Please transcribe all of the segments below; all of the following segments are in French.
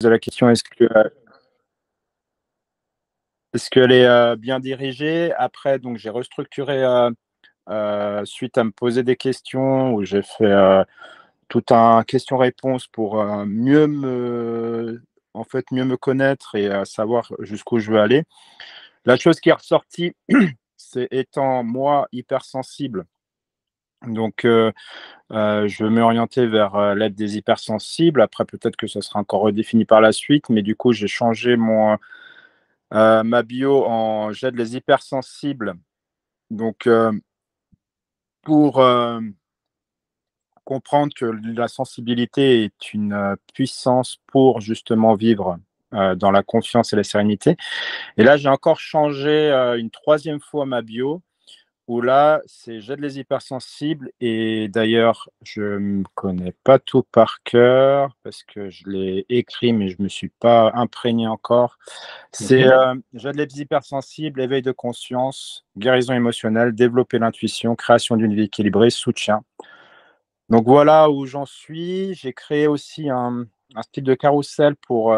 la question, est-ce qu'elle est bien dirigée? Après, donc j'ai restructuré suite à me poser des questions où j'ai fait tout un question-réponse pour en fait, mieux me connaître et savoir jusqu'où je veux aller. La chose qui est ressortie, c'est étant moi hypersensible, donc je veux m'orienter vers l'aide des hypersensibles. Après, peut-être que ça sera encore redéfini par la suite, mais du coup, j'ai changé ma bio en j'aide les hypersensibles. Donc, pour comprendre que la sensibilité est une puissance pour justement vivre dans la confiance et la sérénité. Et là, j'ai encore changé une troisième fois ma bio, où là, c'est j'aide les hypersensibles. Et d'ailleurs, je ne connais pas tout par cœur parce que je l'ai écrit, mais je ne me suis pas imprégné encore. C'est Ok. j'aide les hypersensibles, éveil de conscience, guérison émotionnelle, développer l'intuition, création d'une vie équilibrée, soutien. Donc voilà où j'en suis. J'ai créé aussi un style de carrousel pour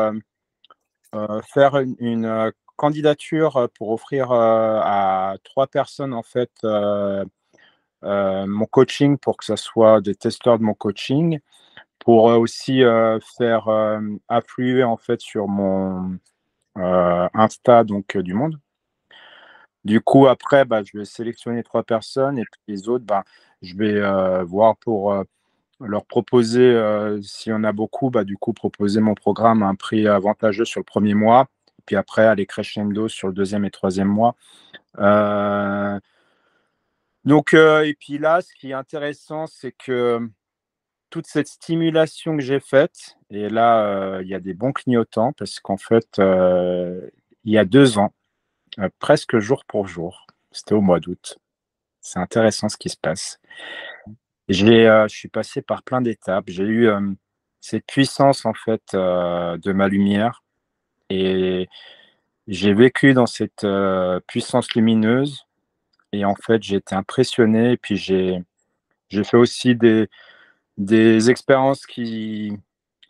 faire une candidature pour offrir à 3 personnes en fait mon coaching pour que ce soit des testeurs de mon coaching, pour aussi faire affluer en fait sur mon Insta donc du monde. Du coup, après, bah, je vais sélectionner 3 personnes et puis les autres, bah, je vais voir pour leur proposer, s'il y en a beaucoup, bah, du coup, proposer mon programme à un prix avantageux sur le premier mois, puis après aller crescendo sur le deuxième et troisième mois. Donc, et puis là, ce qui est intéressant, c'est que toute cette stimulation que j'ai faite, et là, il y a des bons clignotants parce qu'en fait, il y a 2 ans, presque jour pour jour, c'était au mois d'août. C'est intéressant ce qui se passe. Je suis passé par plein d'étapes. J'ai eu cette puissance en fait de ma lumière et j'ai vécu dans cette puissance lumineuse et en fait j'ai été impressionné et puis j'ai fait aussi des expériences qui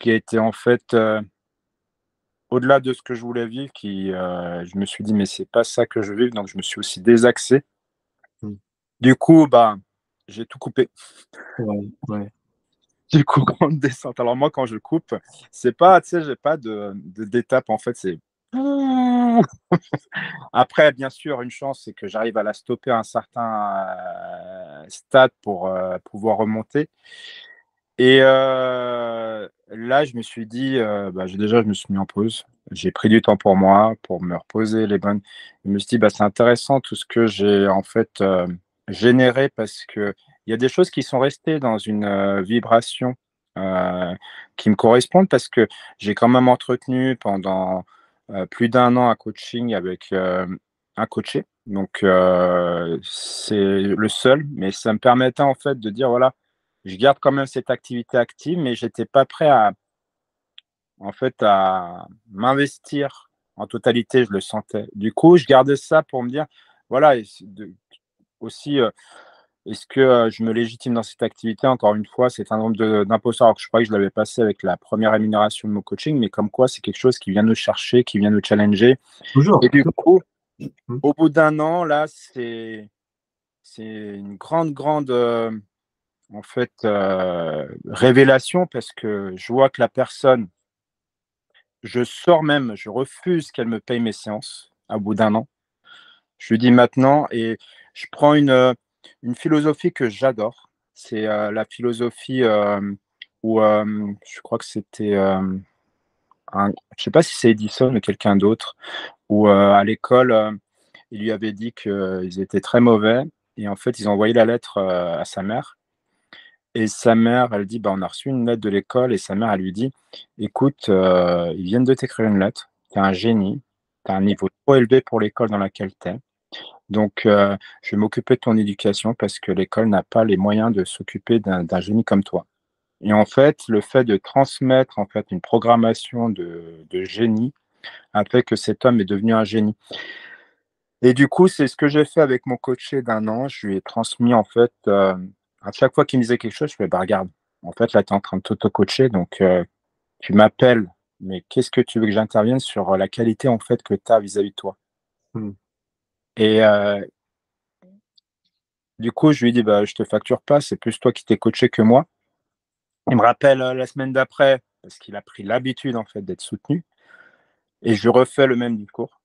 étaient en fait au-delà de ce que je voulais vivre, je me suis dit mais c'est pas ça que je veux vivre, donc je me suis aussi désaxé. Mm. Du coup, bah, j'ai tout coupé. Ouais, ouais. Du coup, grande descente. Alors moi, quand je coupe, c'est pas, tu sais, j'ai pas d'étape, en fait, c'est après, bien sûr, une chance, c'est que j'arrive à la stopper à un certain stade pour pouvoir remonter. Et là, je me suis dit, bah, déjà, je me suis mis en pause. J'ai pris du temps pour moi, pour me reposer les bonnes. Je me suis dit, bah, c'est intéressant tout ce que j'ai en fait généré parce que il y a des choses qui sont restées dans une vibration euh, qui me correspondent parce que j'ai quand même entretenu pendant plus d'1 an un coaching avec un coaché. Donc, c'est le seul, mais ça me permettait en fait de dire, voilà, je garde quand même cette activité active, mais j'étais pas prêt en fait, à m'investir en totalité, je le sentais. Du coup, je gardais ça pour me dire, voilà, aussi, est-ce que je me légitime dans cette activité? Encore une fois, c'est un nombre d'imposteurs, alors que je croyais que je l'avais passé avec la première rémunération de mon coaching, mais comme quoi c'est quelque chose qui vient nous chercher, qui vient nous challenger. Et Toujours. du coup, Mm. au bout d'1 an, là, c'est une grande en fait, révélation parce que je vois que la personne je sors même, je refuse qu'elle me paye mes séances, au bout d'1 an. Je lui dis maintenant et je prends une philosophie que j'adore. C'est, la philosophie, où, je crois que c'était, je sais pas si c'est Edison ou quelqu'un d'autre, où, à l'école, il lui avait dit qu'ils étaient très mauvais et en fait, ils ont envoyé la lettre, à sa mère. Et sa mère, elle dit: «Bah, on a reçu une lettre de l'école» et sa mère, elle lui dit: «Écoute, ils viennent de t'écrire une lettre. Tu es un génie, tu as un niveau trop élevé pour l'école dans laquelle tu es. Donc je vais m'occuper de ton éducation parce que l'école n'a pas les moyens de s'occuper d'un génie comme toi». Et en fait, le fait de transmettre, en fait, une programmation de génie a fait que cet homme est devenu un génie. Et du coup, c'est ce que j'ai fait avec mon coaché d'1 an. Je lui ai transmis en fait, à chaque fois qu'il me disait quelque chose, je fais: «Bah, regarde, en fait, là, tu es en train de t'auto-coacher donc tu m'appelles mais qu'est-ce que tu veux que j'intervienne sur la qualité en fait que tu as vis-à-vis de toi? Mmh. Et du coup, je lui dis: «Bah, je te facture pas, c'est plus toi qui t'es coaché que moi». Il me rappelle, la semaine d'après, parce qu'il a pris l'habitude en fait d'être soutenu et je lui refais le même discours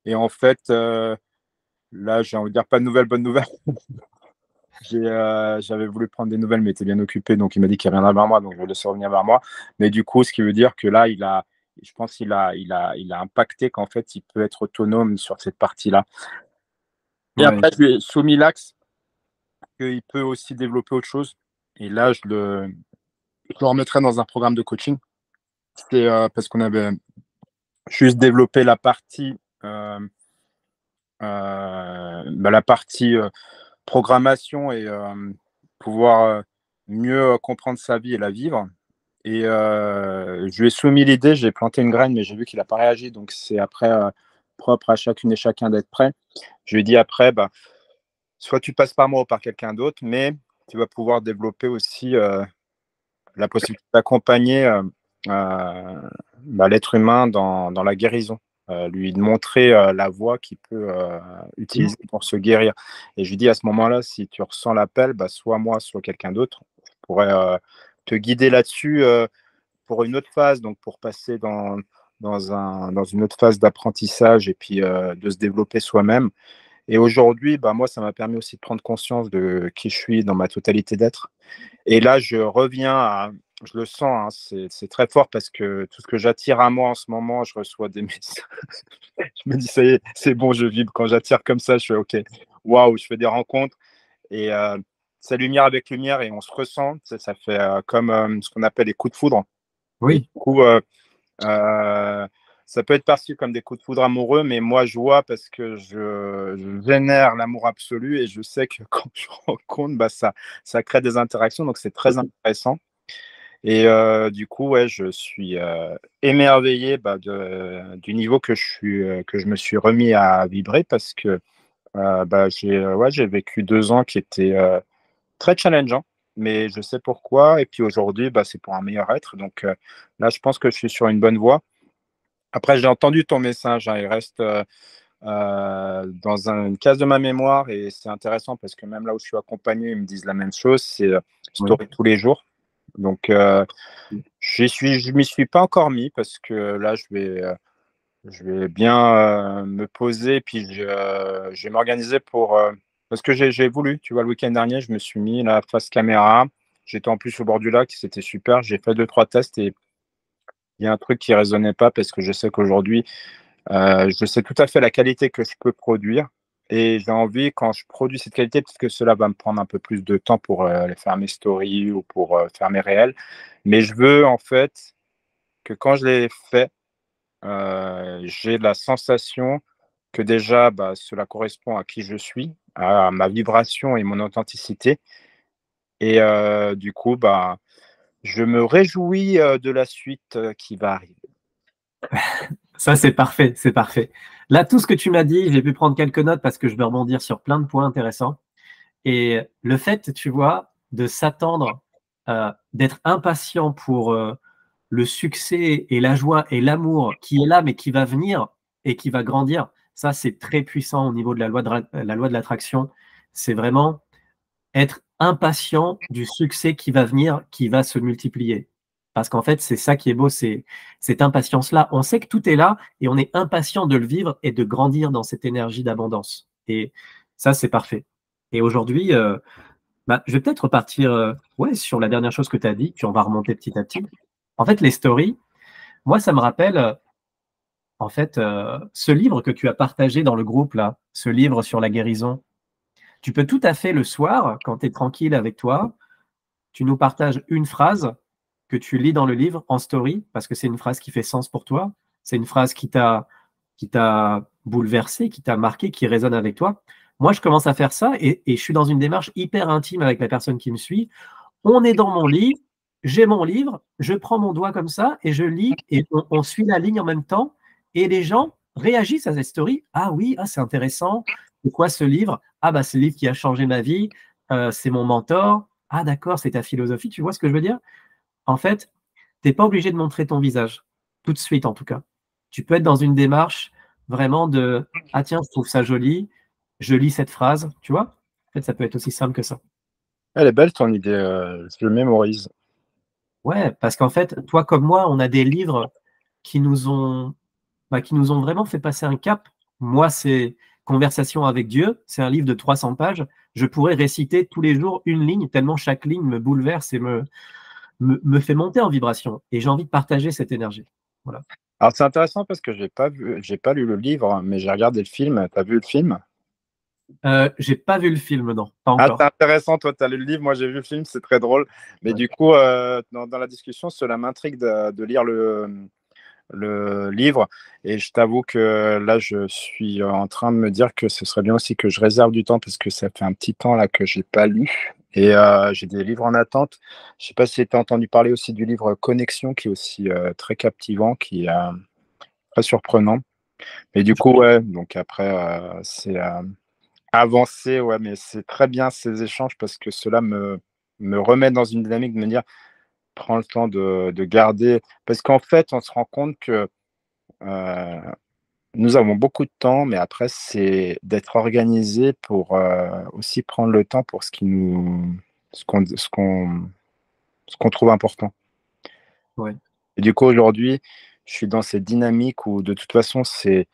et en fait, là, j'ai envie de dire pas de nouvelles, bonnes nouvelles. J'avais voulu prendre des nouvelles, mais il était bien occupé, donc il m'a dit qu'il reviendrait vers moi, donc je vais laisser revenir vers moi. Mais du coup, ce qui veut dire que là, je pense qu'il a impacté qu'en fait, il peut être autonome sur cette partie-là. Et Ouais. après, je lui ai soumis l'axe qu'il peut aussi développer autre chose. Et là, je le remettrai dans un programme de coaching. C'est parce qu'on avait juste développé la partie, la partie programmation et pouvoir mieux comprendre sa vie et la vivre. Et je lui ai soumis l'idée, j'ai planté une graine, mais j'ai vu qu'il n'a pas réagi. Donc, c'est après propre à chacune et chacun d'être prêt. Je lui ai dit après, bah, soit tu passes par moi ou par quelqu'un d'autre, mais tu vas pouvoir développer aussi la possibilité d'accompagner l'être humain dans la guérison. Lui montrer la voie qu'il peut Mmh. utiliser pour se guérir. Et je lui dis à ce moment-là, si tu ressens l'appel, bah, soit moi, soit quelqu'un d'autre, je pourrais te guider là-dessus pour une autre phase, donc pour passer dans une autre phase d'apprentissage et puis de se développer soi-même. Et aujourd'hui, bah, moi, ça m'a permis aussi de prendre conscience de qui je suis dans ma totalité d'être. Et là, je reviens à, je le sens, hein, c'est très fort parce que tout ce que j'attire à moi en ce moment, je reçois des messages. Je me dis, ça y est, c'est bon, je vibre. Quand j'attire comme ça, je fais OK, waouh, je fais des rencontres et c'est lumière avec lumière et on se ressent. Ça fait comme ce qu'on appelle les coups de foudre. Et du Oui. coup, euh, ça peut être perçu comme des coups de foudre amoureux, mais moi, je vois parce que je vénère l'amour absolu et je sais que quand je rencontre, bah, ça crée des interactions, donc c'est très intéressant. Et du coup, ouais, je suis émerveillé bah, du niveau que je me suis remis à vibrer parce que bah, j'ai vécu 2 ans qui étaient très challengeants, mais je sais pourquoi. Et puis aujourd'hui, bah, c'est pour un meilleur être. Donc là, je pense que je suis sur une bonne voie. Après, j'ai entendu ton message, hein, il reste dans une case de ma mémoire et c'est intéressant parce que même là où je suis accompagné, ils me disent la même chose, c'est Oui. story tous les jours. Donc, je m'y suis pas encore mis parce que là, je vais bien me poser et puis je vais m'organiser pour parce que j'ai voulu, tu vois, le week-end dernier, je me suis mis la face caméra. J'étais en plus au bord du lac, c'était super. J'ai fait deux, trois tests et il y a un truc qui résonnait pas parce que je sais qu'aujourd'hui, je sais tout à fait la qualité que je peux produire et j'ai envie, quand je produis cette qualité, parce que cela va me prendre un peu plus de temps pour faire mes stories ou pour faire mes réels, mais je veux en fait que quand je les fais, j'ai la sensation que déjà, bah, cela correspond à qui je suis, à ma vibration et mon authenticité et du coup, bah, je me réjouis de la suite qui va arriver. Ça, c'est parfait, c'est parfait. Là, tout ce que tu m'as dit, j'ai pu prendre quelques notes parce que je vais rebondir sur plein de points intéressants. Et le fait, tu vois, de s'attendre, d'être impatient pour le succès et la joie et l'amour qui est là, mais qui va venir et qui va grandir, ça, c'est très puissant au niveau de la loi de l'attraction. C'est vraiment être impatient du succès qui va venir, qui va se multiplier. Parce qu'en fait, c'est ça qui est beau, c'est cette impatience-là. On sait que tout est là et on est impatient de le vivre et de grandir dans cette énergie d'abondance. Et ça, c'est parfait. Et aujourd'hui, bah, je vais peut-être repartir ouais, sur la dernière chose que tu as dit, puis on va remonter petit à petit. En fait, les stories, moi, ça me rappelle en fait ce livre que tu as partagé dans le groupe, là, ce livre sur la guérison. Tu peux tout à fait le soir, quand tu es tranquille avec toi, tu nous partages une phrase que tu lis dans le livre en story, parce que c'est une phrase qui fait sens pour toi, c'est une phrase qui t'a bouleversé, qui t'a marqué, qui résonne avec toi. Moi, je commence à faire ça et je suis dans une démarche hyper intime avec la personne qui me suit. On est dans mon lit, j'ai mon livre, je prends mon doigt comme ça et je lis et on suit la ligne en même temps et les gens réagissent à cette story. Ah oui, ah, c'est intéressant. C'est quoi ce livre? Ah bah c'est le livre qui a changé ma vie. C'est mon mentor. Ah d'accord, c'est ta philosophie. Tu vois ce que je veux dire? En fait, tu n'es pas obligé de montrer ton visage. tout de suite en tout cas. Tu peux être dans une démarche vraiment de ah tiens, je trouve ça joli, je lis cette phrase, tu vois? En fait, ça peut être aussi simple que ça. Elle est belle ton idée, je le mémorise. Ouais, parce qu'en fait, toi comme moi, on a des livres qui nous ont, qui nous ont vraiment fait passer un cap. Moi, c'est Conversation avec Dieu, c'est un livre de 300 pages. Je pourrais réciter tous les jours une ligne, tellement chaque ligne me bouleverse et me fait monter en vibration. Et j'ai envie de partager cette énergie. Voilà. Alors c'est intéressant parce que j'ai pas lu le livre, mais j'ai regardé le film. T'as vu le film? J'ai pas vu le film, non, pas Ah, c'est encore. intéressant, toi, tu as lu le livre, moi j'ai vu le film, c'est très drôle. Mais Ouais. du coup, dans la discussion, cela m'intrigue de lire le livre. Et je t'avoue que là, je suis en train de me dire que ce serait bien aussi que je réserve du temps parce que ça fait un petit temps là que j'ai pas lu. Et j'ai des livres en attente. Je sais pas si tu as entendu parler aussi du livre Connexion, qui est aussi très captivant, qui est très surprenant. Et du coup, ouais, donc après, c'est avancer, ouais, mais c'est très bien ces échanges parce que cela me remet dans une dynamique de me dire, prends le temps de garder. Parce qu'en fait, on se rend compte que euh, nous avons beaucoup de temps, mais après, c'est d'être organisé pour aussi prendre le temps pour ce qu'on, ce qu'on, ce qu'on trouve important. Ouais. Et du coup, aujourd'hui, je suis dans cette dynamique où de toute façon, c'est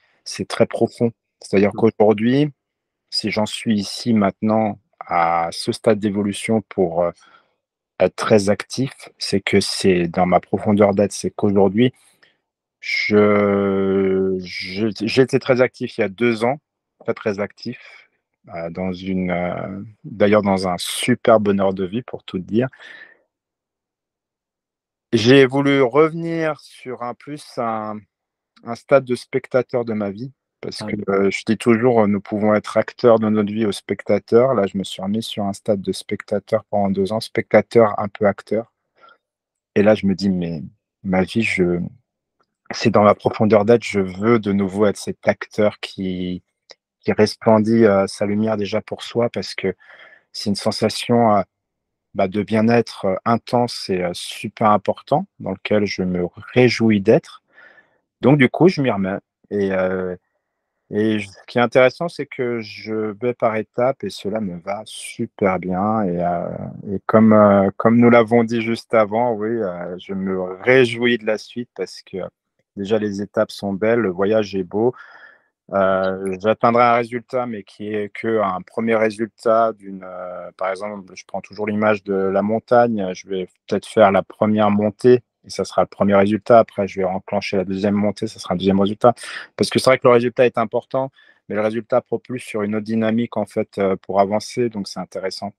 très profond. C'est-à-dire qu'aujourd'hui, si j'en suis ici maintenant à ce stade d'évolution pour être très actif, c'est que c'est dans ma profondeur d'être. C'est qu'aujourd'hui, j'étais très actif il y a 2 ans, très très actif, d'ailleurs dans un super bonheur de vie pour tout dire. J'ai voulu revenir sur un stade de spectateur de ma vie, parce Ah que oui. je dis toujours, nous pouvons être acteurs de notre vie ou spectateurs. Là, je me suis remis sur un stade de spectateur pendant 2 ans, spectateur un peu acteur. Et là, je me dis, mais ma vie, c'est dans ma profondeur d'être, je veux de nouveau être cet acteur qui resplendit sa lumière déjà pour soi, parce que c'est une sensation de bien-être intense et super important, dans lequel je me réjouis d'être. Donc, du coup, je m'y remets. Et, ce qui est intéressant, c'est que je vais par étapes et cela me va super bien. Et comme nous l'avons dit juste avant, oui, je me réjouis de la suite parce que déjà les étapes sont belles, le voyage est beau. J'atteindrai un résultat, mais qui est qu'un premier résultat par exemple, je prends toujours l'image de la montagne. Je vais peut-être faire la première montée et ça sera le premier résultat. Après, je vais enclencher la deuxième montée, ça sera un deuxième résultat. Parce que c'est vrai que le résultat est important, mais le résultat propulse sur une autre dynamique en fait pour avancer, donc c'est intéressant.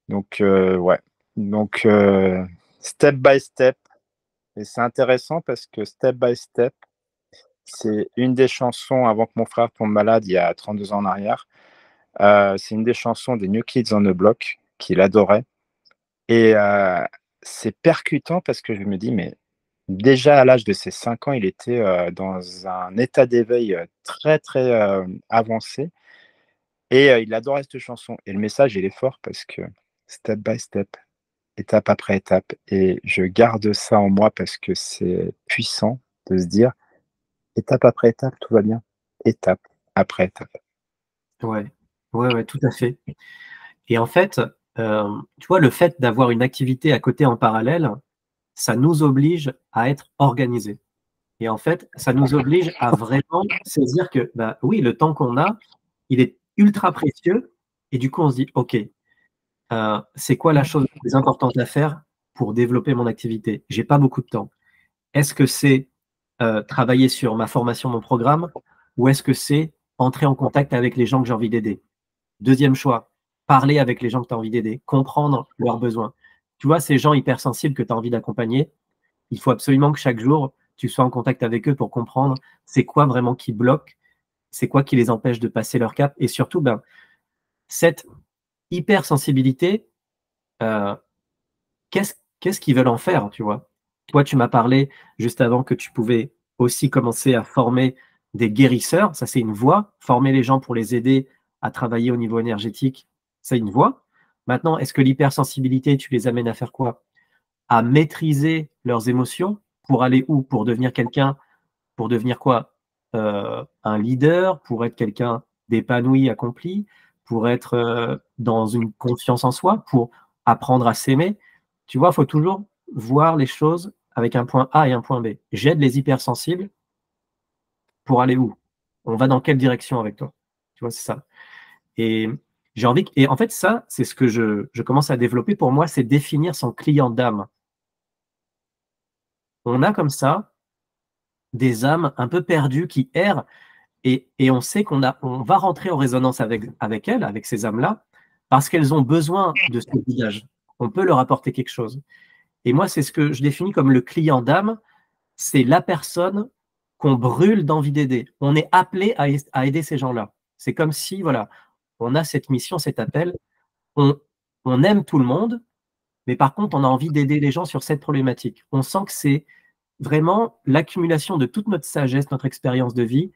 Donc, ouais. Donc, step by step. Et c'est intéressant parce que step by step, c'est une des chansons avant que mon frère tombe malade il y a 32 ans en arrière. C'est une des chansons des New Kids on the Block qu'il adorait. Et c'est percutant parce que je me dis, mais déjà à l'âge de ses 5 ans, il était dans un état d'éveil très, très avancé. Et il adorait cette chanson. Et le message, il est fort parce que step by step, étape après étape. Et je garde ça en moi parce que c'est puissant de se dire, étape après étape, tout va bien. Étape après étape. Ouais. Ouais, ouais, tout à fait. Et en fait, tu vois, le fait d'avoir une activité à côté en parallèle, ça nous oblige à être organisés. Et en fait, ça nous oblige à vraiment saisir que, bah, oui, le temps qu'on a, il est ultra précieux. Et du coup, on se dit, OK, c'est quoi la chose la plus importante à faire pour développer mon activité? J'ai pas beaucoup de temps. Est-ce que c'est travailler sur ma formation, mon programme, ou est-ce que c'est entrer en contact avec les gens que j'ai envie d'aider? Deuxième choix, parler avec les gens que tu as envie d'aider, comprendre leurs besoins. Tu vois, ces gens hypersensibles que tu as envie d'accompagner, il faut absolument que chaque jour, tu sois en contact avec eux pour comprendre c'est quoi vraiment qui bloque, c'est quoi qui les empêche de passer leur cap. Et surtout, ben, cette hypersensibilité, euh, qu'est-ce qu'ils veulent en faire, tu vois? Toi, tu m'as parlé juste avant que tu pouvais aussi commencer à former des guérisseurs. Ça, c'est une voie. Former les gens pour les aider à travailler au niveau énergétique, c'est une voie. Maintenant, est-ce que l'hypersensibilité, tu les amènes à faire quoi? À maîtriser leurs émotions, pour aller où? Pour devenir quelqu'un, pour devenir quoi? Un leader, pour être quelqu'un d'épanoui, accompli, pour être dans une confiance en soi, pour apprendre à s'aimer. Tu vois, il faut toujours voir les choses avec un point A et un point B. J'aide les hypersensibles pour aller où? On va dans quelle direction avec toi? Tu vois, c'est ça. Et j'ai envie et en fait, ça, c'est ce que je commence à développer pour moi, c'est définir son client d'âme. On a comme ça des âmes un peu perdues qui errent et on sait on va rentrer en résonance avec elles, avec ces âmes-là, parce qu'elles ont besoin de ce guidage. On peut leur apporter quelque chose. Et moi, c'est ce que je définis comme le client d'âme, c'est la personne qu'on brûle d'envie d'aider. On est appelé à aider ces gens-là. C'est comme si, voilà, on a cette mission, cet appel, on, on aime tout le monde, mais par contre, on a envie d'aider les gens sur cette problématique. On sent que c'est vraiment l'accumulation de toute notre sagesse, notre expérience de vie,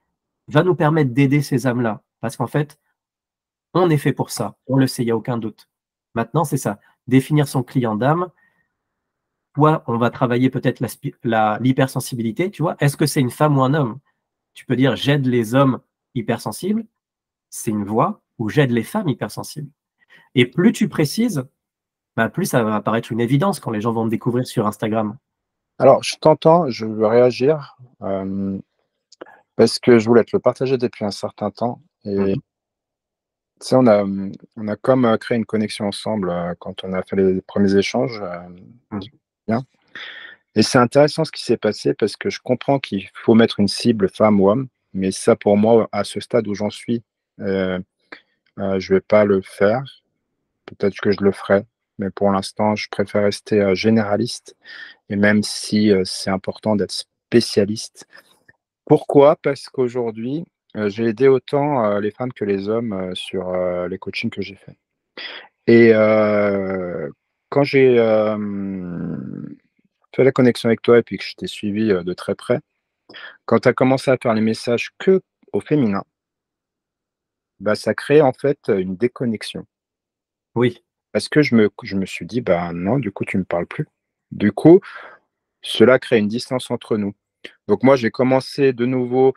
va nous permettre d'aider ces âmes-là. Parce qu'en fait, on est fait pour ça. On le sait, il n'y a aucun doute. Maintenant, c'est ça. Définir son client d'âme. Toi, on va travailler peut-être l'hypersensibilité. Tu vois, est-ce que c'est une femme ou un homme? Tu peux dire j'aide les hommes hypersensibles. C'est une voie. Ou j'aide les femmes hypersensibles. Et plus tu précises, bah, plus ça va apparaître une évidence quand les gens vont me découvrir sur Instagram. Alors, je t'entends, je veux réagir parce que je voulais te le partager depuis un certain temps. Et Mhm. tu sais, on a comme créé une connexion ensemble quand on a fait les premiers échanges. Mhm. Bien. Et c'est intéressant ce qui s'est passé parce que je comprends qu'il faut mettre une cible femme ou homme, mais ça, pour moi, à ce stade où j'en suis, euh, je vais pas le faire. Peut-être que je le ferai, mais pour l'instant, je préfère rester généraliste. Et même si c'est important d'être spécialiste. Pourquoi? Parce qu'aujourd'hui, j'ai aidé autant les femmes que les hommes sur les coachings que j'ai faits. Et quand j'ai fait la connexion avec toi et puis que je t'ai suivi de très près, quand tu as commencé à faire les messages que au féminin, bah, ça crée en fait une déconnexion. Oui. Parce que je me suis dit, bah non, du coup, tu ne me parles plus. Du coup, cela crée une distance entre nous. Donc moi, j'ai commencé de nouveau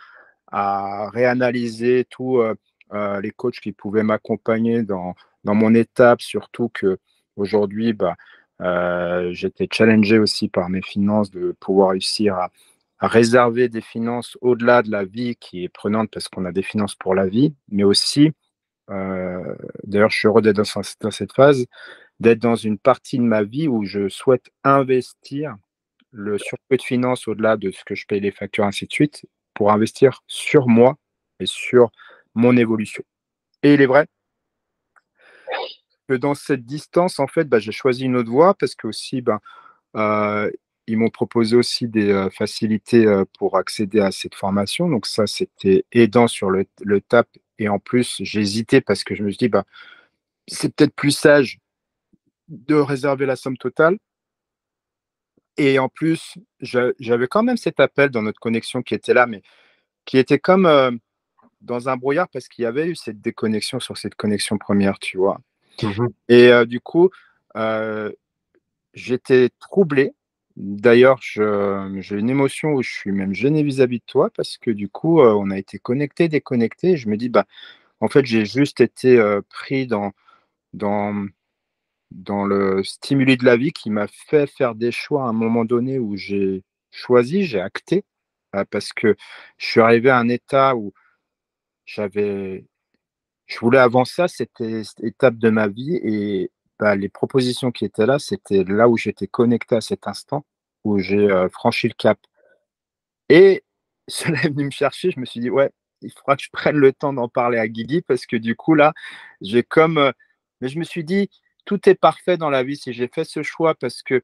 à réanalyser tous les coachs qui pouvaient m'accompagner dans mon étape, surtout que aujourd'hui, bah, j'étais challengé aussi par mes finances de pouvoir réussir à réserver des finances au-delà de la vie qui est prenante parce qu'on a des finances pour la vie, mais aussi, d'ailleurs, je suis heureux d'être dans cette phase, d'être dans une partie de ma vie où je souhaite investir le surplus de finances au-delà de ce que je paye les factures, ainsi de suite, pour investir sur moi et sur mon évolution. Et il est vrai que dans cette distance, en fait, bah, j'ai choisi une autre voie parce que aussi, bah, euh, ils m'ont proposé aussi des facilités pour accéder à cette formation. Donc ça, c'était aidant sur le TAP. Et en plus, j'ai hésité parce que je me suis dit, bah, c'est peut-être plus sage de réserver la somme totale. Et en plus, j'avais quand même cet appel dans notre connexion qui était là, mais qui était comme dans un brouillard parce qu'il y avait eu cette déconnexion sur cette connexion première, tu vois. Mhm. Et du coup, euh, j'étais troublé. D'ailleurs, j'ai une émotion où je suis même gêné vis-à-vis de toi parce que du coup, on a été connecté, déconnecté. Et je me dis, bah, en fait, j'ai juste été pris dans, dans le stimuli de la vie qui m'a fait faire des choix à un moment donné où j'ai choisi, j'ai acté, parce que je suis arrivé à un état où j'avais je voulais avancer à cette étape de ma vie et bah, les propositions qui étaient là, c'était là où j'étais connecté à cet instant, où j'ai franchi le cap. Et cela est venu me chercher, je me suis dit, ouais, il faudra que je prenne le temps d'en parler à Guigui parce que du coup, là, j'ai comme... mais je me suis dit, tout est parfait dans la vie si j'ai fait ce choix parce que, tu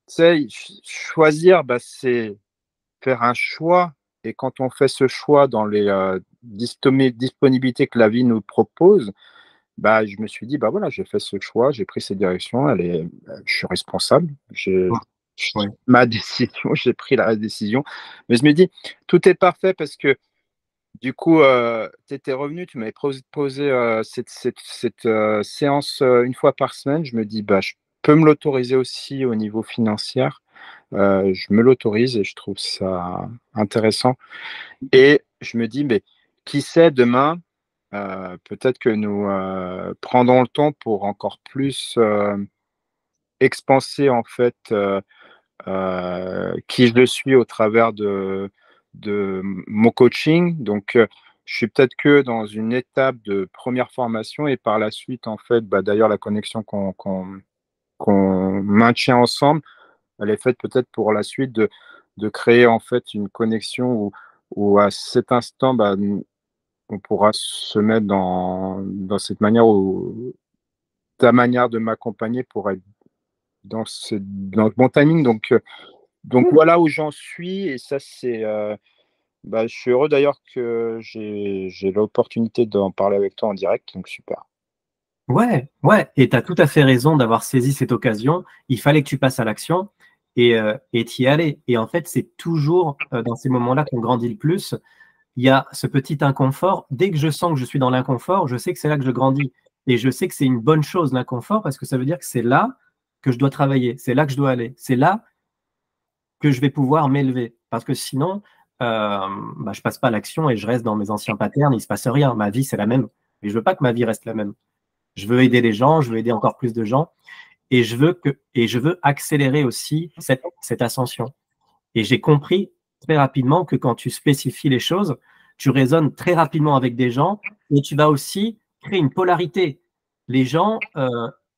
sais, choisir, bah, c'est faire un choix. Et quand on fait ce choix dans les disponibilités que la vie nous propose, bah, je me suis dit, bah voilà, j'ai fait ce choix, j'ai pris cette direction, je suis responsable, Oui. ma décision, j'ai pris la décision. Mais je me dis, tout est parfait parce que du coup, tu étais revenu, tu m'avais proposé cette séance une fois par semaine. Je me dis, bah, je peux me l'autoriser aussi au niveau financier je me l'autorise et je trouve ça intéressant et je me dis: «Mais qui sait demain, peut-être que nous, prendrons le temps pour encore plus, expanser en fait, qui je suis au travers de mon coaching. Donc, je suis peut-être que dans une étape de première formation et par la suite, en fait, bah, d'ailleurs, la connexion qu'on maintient ensemble, elle est faite peut-être pour la suite de créer, en fait, une connexion où à cet instant, bah, on pourra se mettre dans cette manière où ta manière de m'accompagner pour être dans le bon timing. Donc voilà où j'en suis et ça c'est, bah, je suis heureux d'ailleurs que j'ai l'opportunité d'en parler avec toi en direct, donc super. Ouais, ouais, et tu as tout à fait raison d'avoir saisi cette occasion. Il fallait que tu passes à l'action et t'y aller. Et en fait, c'est toujours dans ces moments-là qu'on grandit le plus. Il y a ce petit inconfort. Dès que je sens que je suis dans l'inconfort, je sais que c'est là que je grandis. Et je sais que c'est une bonne chose, l'inconfort, parce que ça veut dire que c'est là que je dois travailler, c'est là que je dois aller, c'est là que je vais pouvoir m'élever. Parce que sinon, bah, je passe pas à l'action et je reste dans mes anciens patterns, il se passe rien. Ma vie, c'est la même. Et je veux pas que ma vie reste la même. Je veux aider les gens, je veux aider encore plus de gens et je veux accélérer aussi cette ascension. Et j'ai compris très rapidement que quand tu spécifies les choses, tu résonnes très rapidement avec des gens et tu vas aussi créer une polarité. Les gens,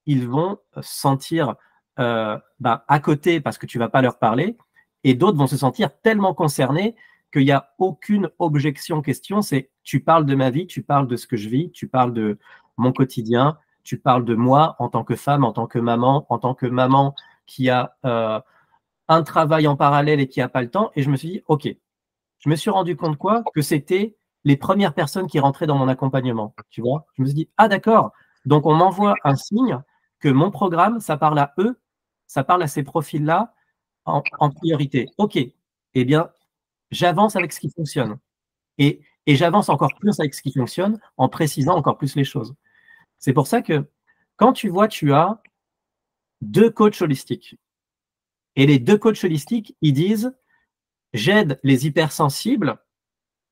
ils vont se sentir bah, à côté parce que tu vas pas leur parler et d'autres vont se sentir tellement concernés qu'il n'y a aucune objection, question. C'est tu parles de ma vie, tu parles de ce que je vis, tu parles de mon quotidien, tu parles de moi en tant que femme, en tant que maman qui a un travail en parallèle et qui n'a pas le temps. Et je me suis dit, OK, je me suis rendu compte quoi? Que c'était les premières personnes qui rentraient dans mon accompagnement. Tu vois? Je me suis dit, ah d'accord, donc on m'envoie un signe que mon programme, ça parle à eux, ça parle à ces profils-là en priorité. OK, eh bien, j'avance avec ce qui fonctionne. Et j'avance encore plus avec ce qui fonctionne en précisant encore plus les choses. C'est pour ça que quand tu vois, tu as deux coachs holistiques. Et les deux coachs holistiques, ils disent, j'aide les hypersensibles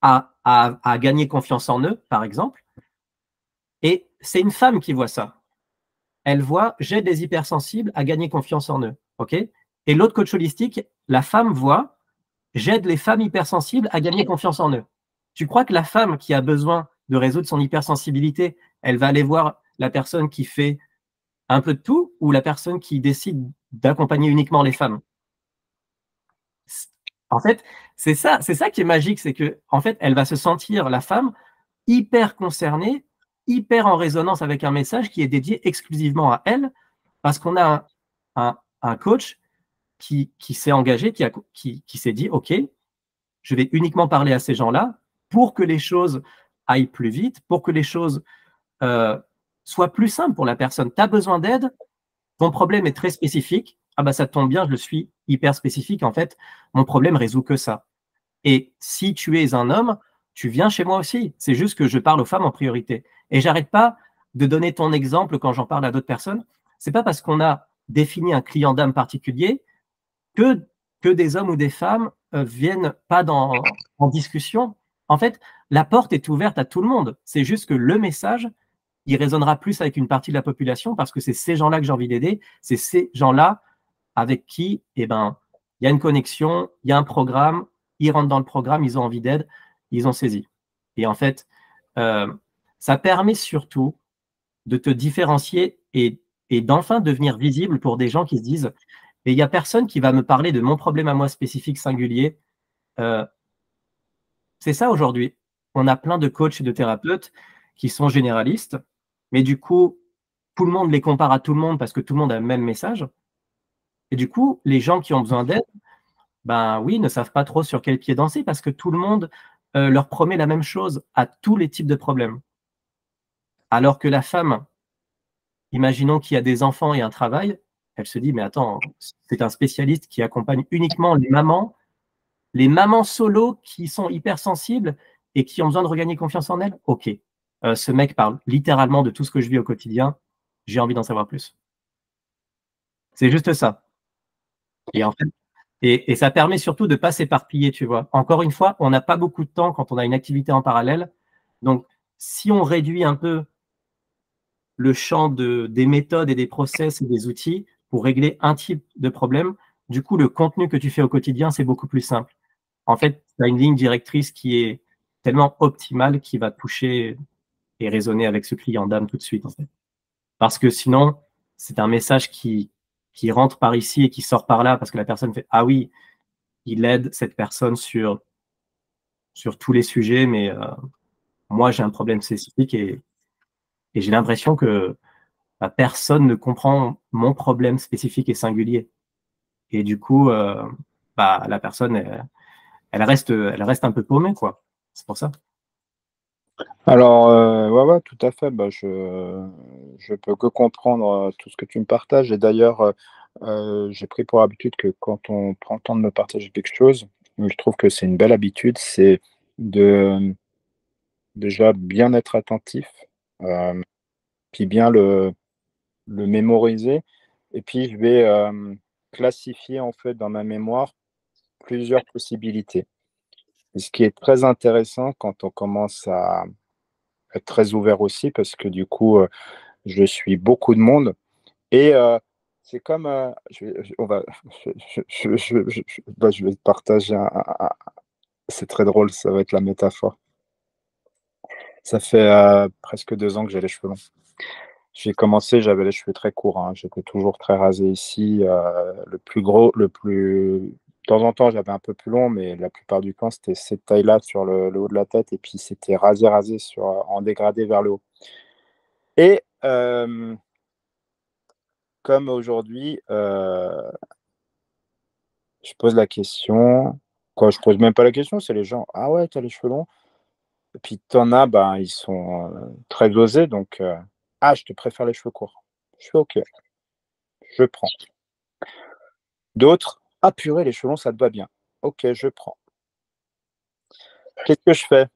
à gagner confiance en eux, par exemple. Et c'est une femme qui voit ça. Elle voit, j'aide les hypersensibles à gagner confiance en eux. OK? Et l'autre coach holistique, la femme voit, j'aide les femmes hypersensibles à gagner confiance en eux. Tu crois que la femme qui a besoin de résoudre son hypersensibilité, elle va aller voir la personne qui fait un peu de tout ou la personne qui décide d'accompagner uniquement les femmes? En fait, c'est ça qui est magique, c'est que en fait, elle va se sentir, la femme, hyper concernée, hyper en résonance avec un message qui est dédié exclusivement à elle, parce qu'on a un coach qui s'est engagé, qui s'est dit, OK, je vais uniquement parler à ces gens-là pour que les choses aillent plus vite, pour que les choses euh, soient plus simples pour la personne. Tu as besoin d'aide, ton problème est très spécifique. Ah bah ça tombe bien, je suis hyper spécifique. En fait, mon problème résout que ça. Et si tu es un homme, tu viens chez moi aussi. C'est juste que je parle aux femmes en priorité. Et j'arrête pas de donner ton exemple quand j'en parle à d'autres personnes. C'est pas parce qu'on a défini un client d'âme particulier que, que des hommes ou des femmes viennent pas en discussion. En fait, la porte est ouverte à tout le monde. C'est juste que le message, il résonnera plus avec une partie de la population parce que c'est ces gens-là que j'ai envie d'aider. C'est ces gens-là avec qui, eh ben, il y a une connexion, il y a un programme, ils rentrent dans le programme, ils ont envie d'aide, ils ont saisi. Et en fait, euh, ça permet surtout de te différencier et d'enfin devenir visible pour des gens qui se disent, et il n'y a personne qui va me parler de mon problème à moi spécifique, singulier. Euh, c'est ça aujourd'hui. On a plein de coachs et de thérapeutes qui sont généralistes, mais du coup, tout le monde les compare à tout le monde parce que tout le monde a le même message. Et du coup, les gens qui ont besoin d'aide, ben oui, ne savent pas trop sur quel pied danser parce que tout le monde leur promet la même chose à tous les types de problèmes. Alors que la femme, imaginons qu'il y a des enfants et un travail, elle se dit, mais attends, c'est un spécialiste qui accompagne uniquement les mamans solo qui sont hypersensibles et qui ont besoin de regagner confiance en elles. Ok, ce mec parle littéralement de tout ce que je vis au quotidien, j'ai envie d'en savoir plus. C'est juste ça. Et en fait, Et ça permet surtout de ne pas s'éparpiller, tu vois. Encore une fois, on n'a pas beaucoup de temps quand on a une activité en parallèle. Donc, si on réduit un peu le champ des méthodes et des process et des outils pour régler un type de problème, du coup, le contenu que tu fais au quotidien, c'est beaucoup plus simple. En fait, tu as une ligne directrice qui est tellement optimale qui va toucher et résonner avec ce client d'âme tout de suite, en fait. Parce que sinon, c'est un message qui rentre par ici et qui sort par là parce que la personne fait ah oui, il aide cette personne sur tous les sujets, mais moi, j'ai un problème spécifique et j'ai l'impression que bah, personne ne comprend mon problème spécifique et singulier. Et du coup, bah, la personne, elle reste un peu paumée, quoi. C'est pour ça. Alors, ouais, ouais, tout à fait. Bah, je peux que comprendre tout ce que tu me partages. Et d'ailleurs, j'ai pris pour habitude que quand on prend le temps de me partager quelque chose, je trouve que c'est une belle habitude, c'est de déjà bien être attentif, puis bien le mémoriser. Et puis, je vais classifier en fait dans ma mémoire plusieurs possibilités. Et ce qui est très intéressant quand on commence à être très ouvert aussi, parce que du coup, je suis beaucoup de monde et c'est comme, on va je vais te partager c'est très drôle, ça va être la métaphore. Ça fait, presque 2 ans que j'ai les cheveux longs. J'ai commencé, j'avais les cheveux très courts, hein, j'étais toujours très rasé ici, le plus de temps en temps, j'avais un peu plus long, mais la plupart du temps, c'était cette taille-là sur le haut de la tête et puis c'était rasé sur, en dégradé vers le haut et comme aujourd'hui, je pose la question, quoi, je pose même pas la question, c'est les gens: «Ah ouais, tu as les cheveux longs?» et puis tu en as, ben, ils sont, très osés donc «Ah, je te préfère les cheveux courts». Je fais: «OK, je prends». D'autres: «Ah purée, les cheveux longs, ça te va bien». OK, je prends. Qu'est-ce que je fais?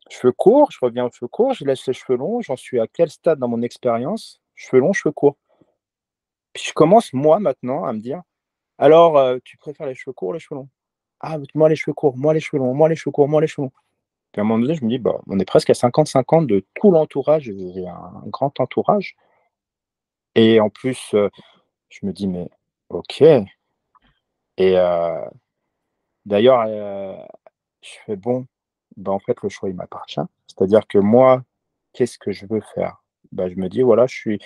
Cheveux courts, je reviens aux cheveux courts, je laisse les cheveux longs, j'en suis à quel stade dans mon expérience? Cheveux longs, cheveux courts. Puis je commence moi maintenant à me dire: «Alors, tu préfères les cheveux courts ou les cheveux longs?» «Ah, moi les cheveux courts, moi les cheveux longs, moi les cheveux courts, moi les cheveux longs». Puis à un moment donné, je me dis: «Bah, on est presque à 50-50 de tout l'entourage». J'ai un grand entourage et en plus, je me dis: «Mais OK» et d'ailleurs, je fais: «Bon, bah, en fait, le choix, il m'appartient». C'est-à-dire que moi, qu'est-ce que je veux faire? Bah, je me dis: «Voilà, je suis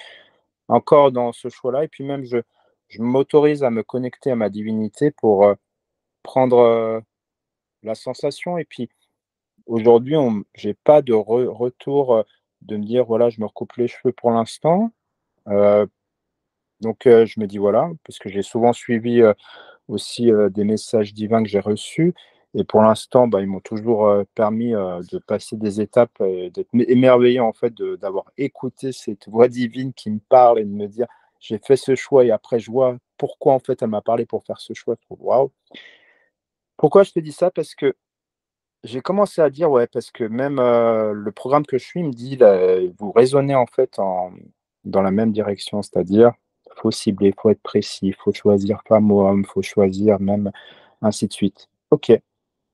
encore dans ce choix-là» et puis même je m'autorise à me connecter à ma divinité pour, prendre, la sensation et puis aujourd'hui, on j'ai pas de retour, de me dire: «Voilà, je me recoupe les cheveux pour l'instant». Heu, donc je me dis: «Voilà», parce que j'ai souvent suivi, aussi, des messages divins que j'ai reçus et pour l'instant, bah, ils m'ont toujours, permis, de passer des étapes et d'être émerveillé, en fait, d'avoir écouté cette voix divine qui me parle et de me dire: «J'ai fait ce choix» et après je vois pourquoi, en fait, elle m'a parlé pour faire ce choix. Je trouve waouh! Pourquoi je te dis ça? Parce que j'ai commencé à dire ouais, parce que même, le programme que je suis me dit là, vous raisonnez en fait dans la même direction, c'est-à-dire, faut cibler, faut être précis, faut choisir femme ou homme, faut choisir même ainsi de suite. OK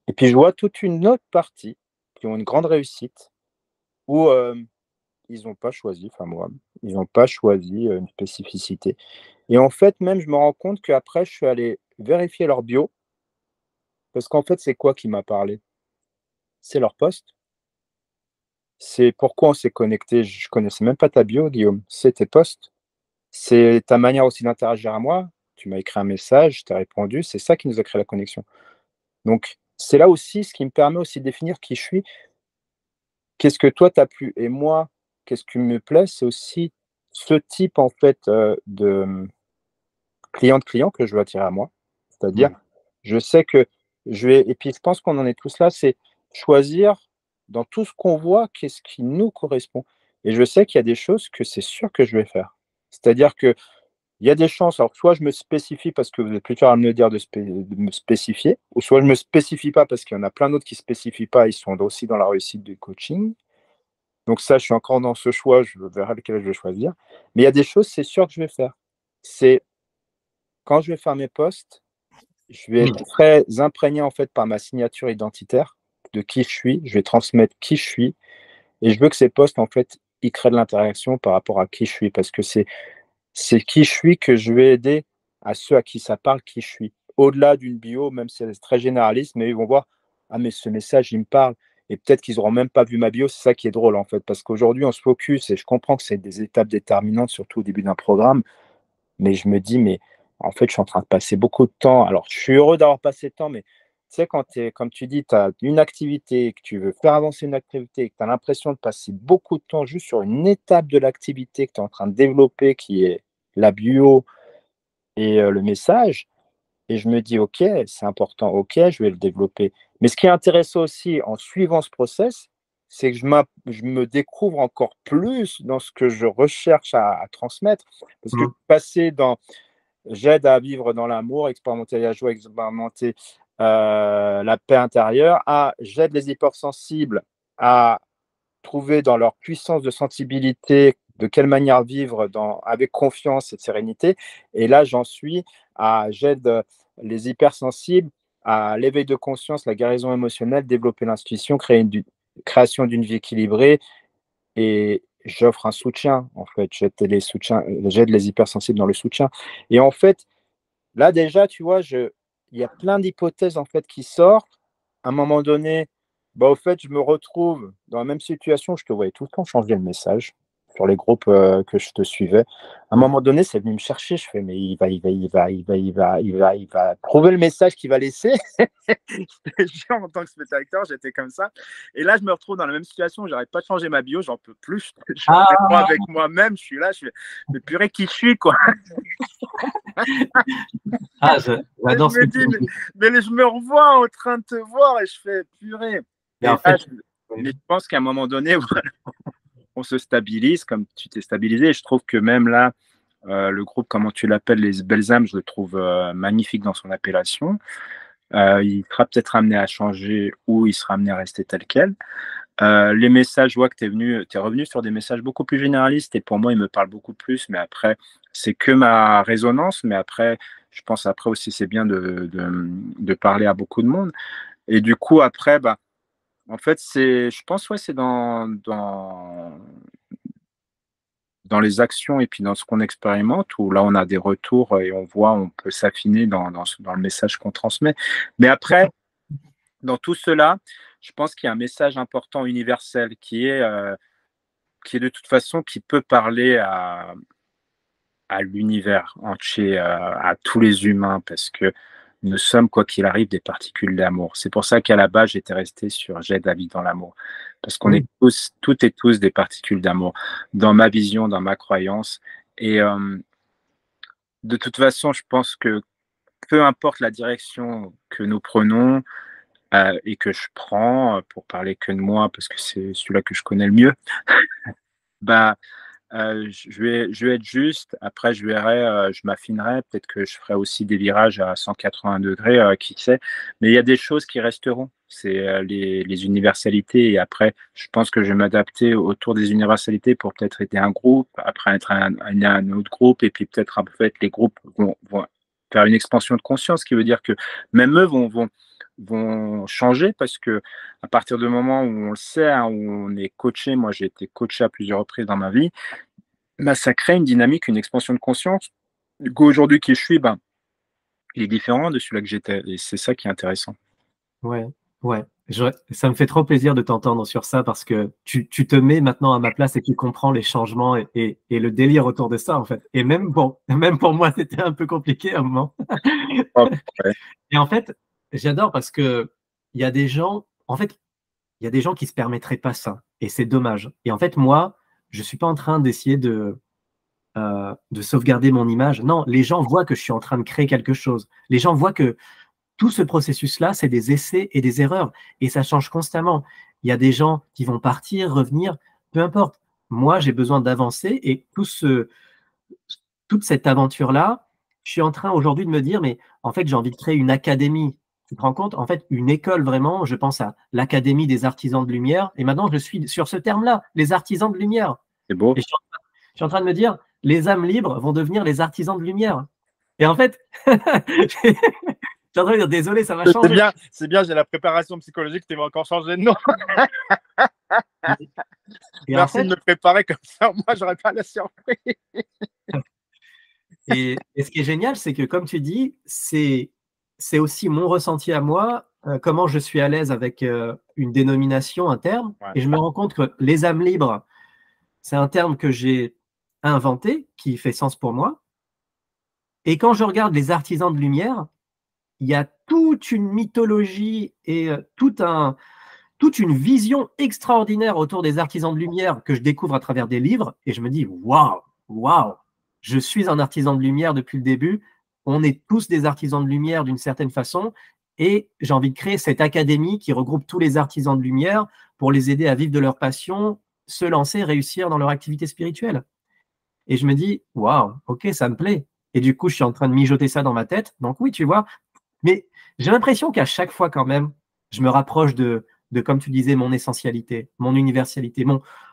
et puis je vois toute une autre partie qui ont une grande réussite où, ils n'ont pas choisi femme ou homme. Ils n'ont pas choisi, une spécificité et en fait, même je me rends compte qu'après je suis allé vérifier leur bio parce qu'en fait, c'est quoi qui m'a parlé? C'est leur post. C'est pourquoi on s'est connecté. Je connaissais même pas ta bio, Guillaume. C'est tes posts, c'est ta manière aussi d'interagir à moi. Tu m'as écrit un message, je t'ai répondu, c'est ça qui nous a créé la connexion. Donc, c'est là aussi ce qui me permet aussi de définir qui je suis. Qu'est-ce que toi t'as plu et moi, qu'est-ce qui me plaît? C'est aussi ce type en fait, client de client que je veux attirer à moi. C'est-à-dire, Mm. je sais que je vais et puis je pense qu'on en est tous là, c'est choisir dans tout ce qu'on voit, qu'est-ce qui nous correspond et je sais qu'il y a des choses que c'est sûr que je vais faire. C'est-à-dire qu'il y a des chances, alors soit je me spécifie parce que vous êtes plutôt à me le dire de me spécifier ou soit je me spécifie pas parce qu'il y en a plein d'autres qui spécifient pas, ils sont aussi dans la réussite du coaching. Donc ça, je suis encore dans ce choix, je verrai lequel je vais choisir. Mais il y a des choses, c'est sûr que je vais faire. C'est quand je vais faire mes posts, je vais être très imprégné en fait par ma signature identitaire de qui je suis. Je vais transmettre qui je suis et je veux que ces posts en fait, ils créent de l'interaction par rapport à qui je suis parce que c'est qui je suis que je vais aider à ceux à qui ça parle qui je suis. Au-delà d'une bio, même si c'est très généraliste, mais ils vont voir, ah mais ce message, il me parle. Et peut-être qu'ils n'auront même pas vu ma bio, c'est ça qui est drôle en fait, parce qu'aujourd'hui on se focus et je comprends que c'est des étapes déterminantes, surtout au début d'un programme, mais je me dis, mais en fait, je suis en train de passer beaucoup de temps. Alors, je suis heureux d'avoir passé le temps, mais tu sais, quand tu es, comme tu dis, tu as une activité, que tu veux faire avancer une activité, que tu as l'impression de passer beaucoup de temps juste sur une étape de l'activité que tu es en train de développer, qui est la bio et le message, et je me dis, OK, c'est important, OK, je vais le développer. Mais ce qui est intéressant aussi en suivant ce process, c'est que je me découvre encore plus dans ce que je recherche à transmettre. Parce que passer dans j'aide à vivre dans l'amour, expérimenter la joie, expérimenter la paix intérieure, j'aide les hypersensibles à trouver dans leur puissance de sensibilité de quelle manière vivre avec confiance et sérénité. Et là, j'aide les hypersensibles à l'éveil de conscience, la guérison émotionnelle, développer l'intuition, création d'une vie équilibrée. Et j'offre un soutien, en fait. J'aide les hypersensibles dans le soutien. Et en fait, là, déjà, tu vois, il y a plein d'hypothèses en fait qui sortent. À un moment donné, bah, au fait, je me retrouve dans la même situation. Je te voyais tout le temps changer le message sur les groupes que je te suivais. À un moment donné, c'est venu me chercher. Je fais, mais il va trouver le message qu'il va laisser. En tant que spectateur, j'étais comme ça. Et là, je me retrouve dans la même situation. J'arrête pas de changer ma bio. J'en peux plus. Je suis avec moi-même. Je suis là. Je fais, mais purée, qui je suis, quoi. J'adore ce que tu dis. Mais je me revois en train de te voir et je fais purée. Mais je pense qu'à un moment donné, voilà, on se stabilise comme tu t'es stabilisé. Et je trouve que même là, le groupe, comment tu l'appelles, les Belles âmes, je le trouve magnifique dans son appellation. Il sera peut-être amené à changer ou il sera amené à rester tel quel. Les messages, je vois que tu es revenu sur des messages beaucoup plus généralistes et pour moi, ils me parlent beaucoup plus. Mais après, c'est que ma résonance. Mais après, je pense après aussi, c'est bien de parler à beaucoup de monde. Et du coup, après, bah, en fait, je pense, ouais, c'est dans les actions et puis dans ce qu'on expérimente où là, on a des retours et on voit, on peut s'affiner dans le message qu'on transmet. Mais après, dans tout cela, je pense qu'il y a un message important universel qui est de toute façon qui peut parler à l'univers entier, à tous les humains, parce que nous sommes, quoi qu'il arrive, des particules d'amour. C'est pour ça qu'à la base, j'étais resté sur j'aide à vivre dans l'amour, parce qu'on est toutes et tous des particules d'amour, dans ma vision, dans ma croyance. Et de toute façon, je pense que peu importe la direction que nous prenons et que je prends, pour parler que de moi, parce que c'est celui-là que je connais le mieux, bah, je vais être juste. Après, je verrai, je m'affinerai. Peut-être que je ferai aussi des virages à 180 degrés, qui sait. Mais il y a des choses qui resteront. C'est les universalités. Et après, je pense que je vais m'adapter autour des universalités pour peut-être aider un groupe, après être un autre groupe. Et puis peut-être, en fait, les groupes vont faire une expansion de conscience, ce qui veut dire que même eux vont changer parce que à partir du moment où on le sait, hein, où on est coaché, moi j'ai été coaché à plusieurs reprises dans ma vie, bah, ça crée une dynamique, une expansion de conscience. Du coup, aujourd'hui, qui je suis, ben, il est différent de celui-là que j'étais. Et c'est ça qui est intéressant. Ouais, ouais. Ça me fait trop plaisir de t'entendre sur ça parce que tu te mets maintenant à ma place et tu comprends les changements et le délire autour de ça, en fait. Et même pour moi, c'était un peu compliqué à un moment. Ouais. Et en fait, j'adore parce que il y a des gens, en fait, il y a des gens qui se permettraient pas ça. Et c'est dommage. Et en fait, moi, je suis pas en train d'essayer de sauvegarder mon image. Non, les gens voient que je suis en train de créer quelque chose. Les gens voient que tout ce processus-là, c'est des essais et des erreurs. Et ça change constamment. Il y a des gens qui vont partir, revenir, peu importe. Moi, j'ai besoin d'avancer et toute cette aventure-là, je suis en train aujourd'hui de me dire, mais en fait, j'ai envie de créer une académie. Tu te rends compte? En fait, une école vraiment, je pense à l'Académie des artisans de lumière. Et maintenant, je suis sur ce terme-là, les artisans de lumière. C'est beau. Et je suis en train de me dire, les âmes libres vont devenir les artisans de lumière. Et en fait, suis en train de dire, désolé, ça va C'est changer. bien, c'est bien, j'ai la préparation psychologique, tu vas encore changer de nom. Et en Merci de fait, me préparer comme ça, moi, j'aurais pas la surprise. et ce qui est génial, c'est que comme tu dis, c'est aussi mon ressenti à moi, comment je suis à l'aise avec une dénomination, un terme, Ouais, et je me rends compte que les âmes libres, c'est un terme que j'ai inventé, qui fait sens pour moi. Et quand je regarde les artisans de lumière, il y a toute une mythologie et toute une vision extraordinaire autour des artisans de lumière que je découvre à travers des livres. Et je me dis, waouh, waouh, je suis un artisan de lumière depuis le début. On est tous des artisans de lumière d'une certaine façon. Et j'ai envie de créer cette académie qui regroupe tous les artisans de lumière pour les aider à vivre de leur passion, se lancer, réussir dans leur activité spirituelle. Et je me dis, waouh, ok, ça me plaît. Et du coup, je suis en train de mijoter ça dans ma tête. Donc oui, tu vois, mais j'ai l'impression qu'à chaque fois, quand même, je me rapproche comme tu disais, mon essentialité, mon universalité,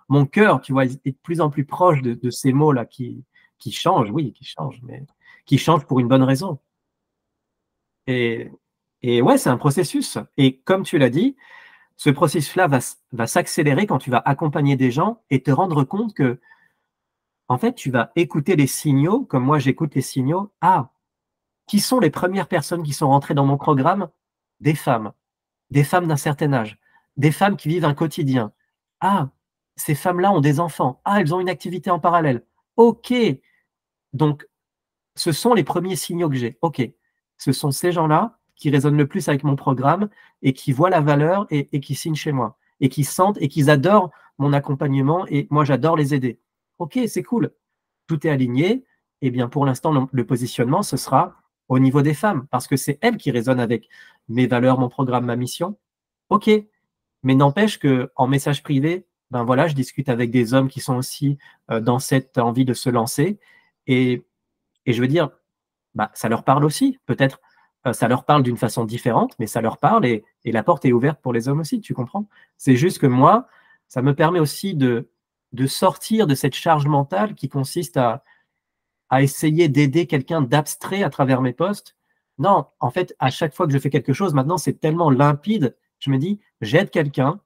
mon cœur, tu vois, est de plus en plus proche de ces mots-là qui changent, oui, qui changent, mais qui changent pour une bonne raison. Et, et ouais, c'est un processus. Et comme tu l'as dit, ce processus-là va s'accélérer quand tu vas accompagner des gens et te rendre compte que, en fait, tu vas écouter les signaux, comme moi j'écoute les signaux. Ah, qui sont les premières personnes qui sont rentrées dans mon programme? Des femmes. Des femmes d'un certain âge, des femmes qui vivent un quotidien. Ah, ces femmes-là ont des enfants. Ah, elles ont une activité en parallèle. OK. Donc, ce sont les premiers signaux que j'ai. OK. Ce sont ces gens-là qui résonnent le plus avec mon programme et qui voient la valeur et qui signent chez moi et qui sentent et qui adorent mon accompagnement et moi, j'adore les aider. OK, c'est cool. Tout est aligné. Eh bien, pour l'instant, le positionnement, ce sera au niveau des femmes parce que c'est elles qui résonnent avec mes valeurs, mon programme, ma mission. OK, mais n'empêche que en message privé, ben voilà, je discute avec des hommes qui sont aussi dans cette envie de se lancer et, et je veux dire, bah, ça leur parle aussi. Peut-être ça leur parle d'une façon différente, mais ça leur parle et la porte est ouverte pour les hommes aussi, tu comprends? C'est juste que moi, ça me permet aussi de sortir de cette charge mentale qui consiste à essayer d'aider quelqu'un d'abstrait à travers mes posts. Non, en fait, à chaque fois que je fais quelque chose, maintenant, c'est tellement limpide. Je me dis, j'aide quelqu'un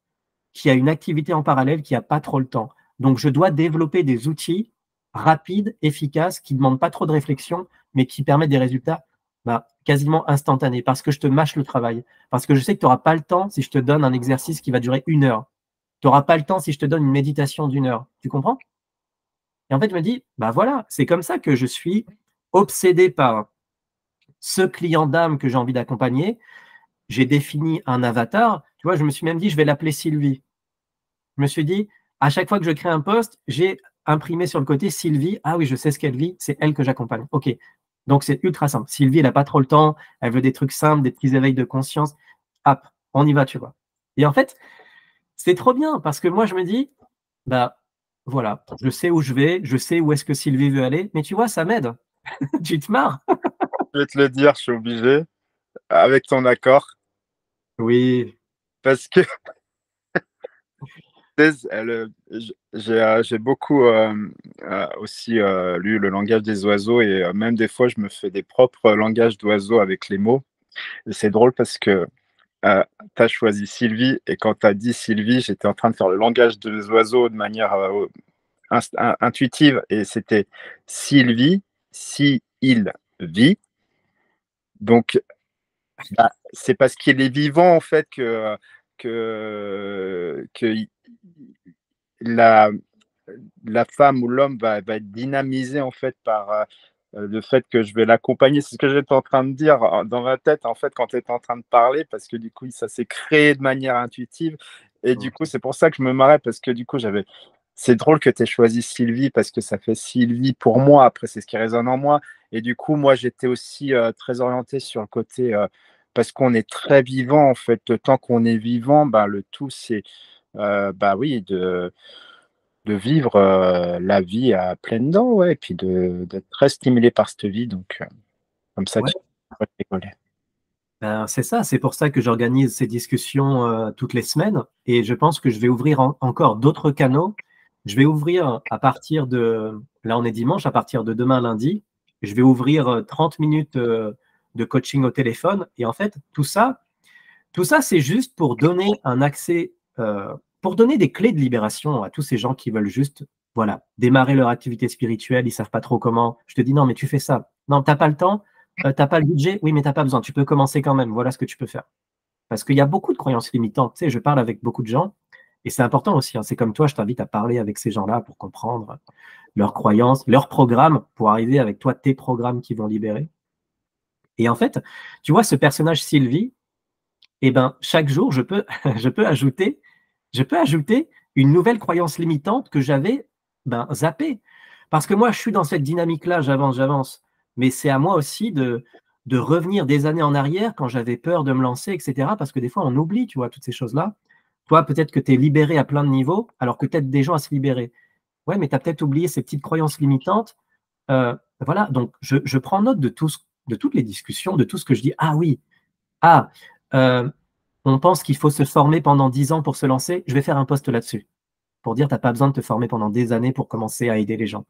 qui a une activité en parallèle, qui n'a pas trop le temps. Donc, je dois développer des outils rapides, efficaces, qui ne demandent pas trop de réflexion, mais qui permettent des résultats bah, quasiment instantanés, parce que je te mâche le travail. Parce que je sais que tu n'auras pas le temps si je te donne un exercice qui va durer 1 heure. Tu n'auras pas le temps si je te donne une méditation d'1 heure. Tu comprends? Et en fait, je me dis, bah voilà, c'est comme ça que je suis obsédé par ce client d'âme que j'ai envie d'accompagner. J'ai défini un avatar. Tu vois, je me suis même dit, je vais l'appeler Sylvie. Je me suis dit, à chaque fois que je crée un poste, j'ai imprimé sur le côté Sylvie. Ah oui, je sais ce qu'elle vit, c'est elle que j'accompagne. OK. Donc, c'est ultra simple. Sylvie, elle n'a pas trop le temps, elle veut des trucs simples, des petits éveils de conscience. Hop, on y va, tu vois. Et en fait, c'est trop bien parce que moi, je me dis, bah voilà, je sais où je vais, je sais où est-ce que Sylvie veut aller, mais tu vois, ça m'aide. Tu te marres? je vais te le dire, je suis obligé, avec ton accord, Oui, parce que j'ai beaucoup aussi lu le langage des oiseaux et même des fois, je me fais des propres langages d'oiseaux avec les mots. Et c'est drôle parce que tu as choisi Sylvie et quand tu as dit Sylvie, j'étais en train de faire le langage des oiseaux de manière intuitive et c'était Sylvie, si il vit. Donc, bah, c'est parce qu'il est vivant en fait que la, la femme ou l'homme va être dynamisé en fait par le fait que je vais l'accompagner. C'est ce que j'étais en train de dire dans ma tête en fait quand tu étais en train de parler parce que du coup ça s'est créé de manière intuitive et du coup c'est pour ça que je me marrais parce que du coup c'est drôle que tu aies choisi Sylvie parce que ça fait Sylvie pour moi. Après, c'est ce qui résonne en moi. Et du coup, moi, j'étais aussi très orienté sur le côté parce qu'on est très vivant, en fait. Tant qu'on est vivant, bah, le tout, c'est bah oui, de vivre la vie à pleines dents, ouais, et puis d'être très stimulé par cette vie. Donc, comme ça, ouais. tu peux rigoler. Ben, c'est ça, c'est pour ça que j'organise ces discussions toutes les semaines et je pense que je vais ouvrir encore d'autres canaux. Je vais ouvrir à partir de, là on est dimanche, à partir de demain lundi, je vais ouvrir 30 minutes de coaching au téléphone. Et en fait, tout ça c'est juste pour donner un accès, pour donner des clés de libération à tous ces gens qui veulent juste, voilà, démarrer leur activité spirituelle, ils savent pas trop comment. Je te dis, non, mais tu fais ça. Non, t'as pas le temps, t'as pas le budget, oui, mais t'as pas besoin, tu peux commencer quand même. Voilà ce que tu peux faire. Parce qu'il y a beaucoup de croyances limitantes. Tu sais, je parle avec beaucoup de gens, et c'est important aussi, hein. C'est comme toi, je t'invite à parler avec ces gens-là pour comprendre leurs croyances, leurs programmes, pour arriver avec toi, tes programmes qui vont libérer. Et en fait, tu vois, ce personnage Sylvie, eh ben, chaque jour, je peux ajouter une nouvelle croyance limitante que j'avais zappée. Parce que moi, je suis dans cette dynamique-là, j'avance. Mais c'est à moi aussi de revenir des années en arrière quand j'avais peur de me lancer, etc. Parce que des fois, on oublie, tu vois, toutes ces choses-là. Toi, peut-être que tu es libéré à plein de niveaux, alors que peut-être des gens à se libérer. Ouais, mais tu as peut-être oublié ces petites croyances limitantes. Voilà, donc je prends note de toutes les discussions, de tout ce que je dis. Ah oui, euh, on pense qu'il faut se former pendant 10 ans pour se lancer. Je vais faire un post là-dessus pour dire, tu n'as pas besoin de te former pendant des années pour commencer à aider les gens.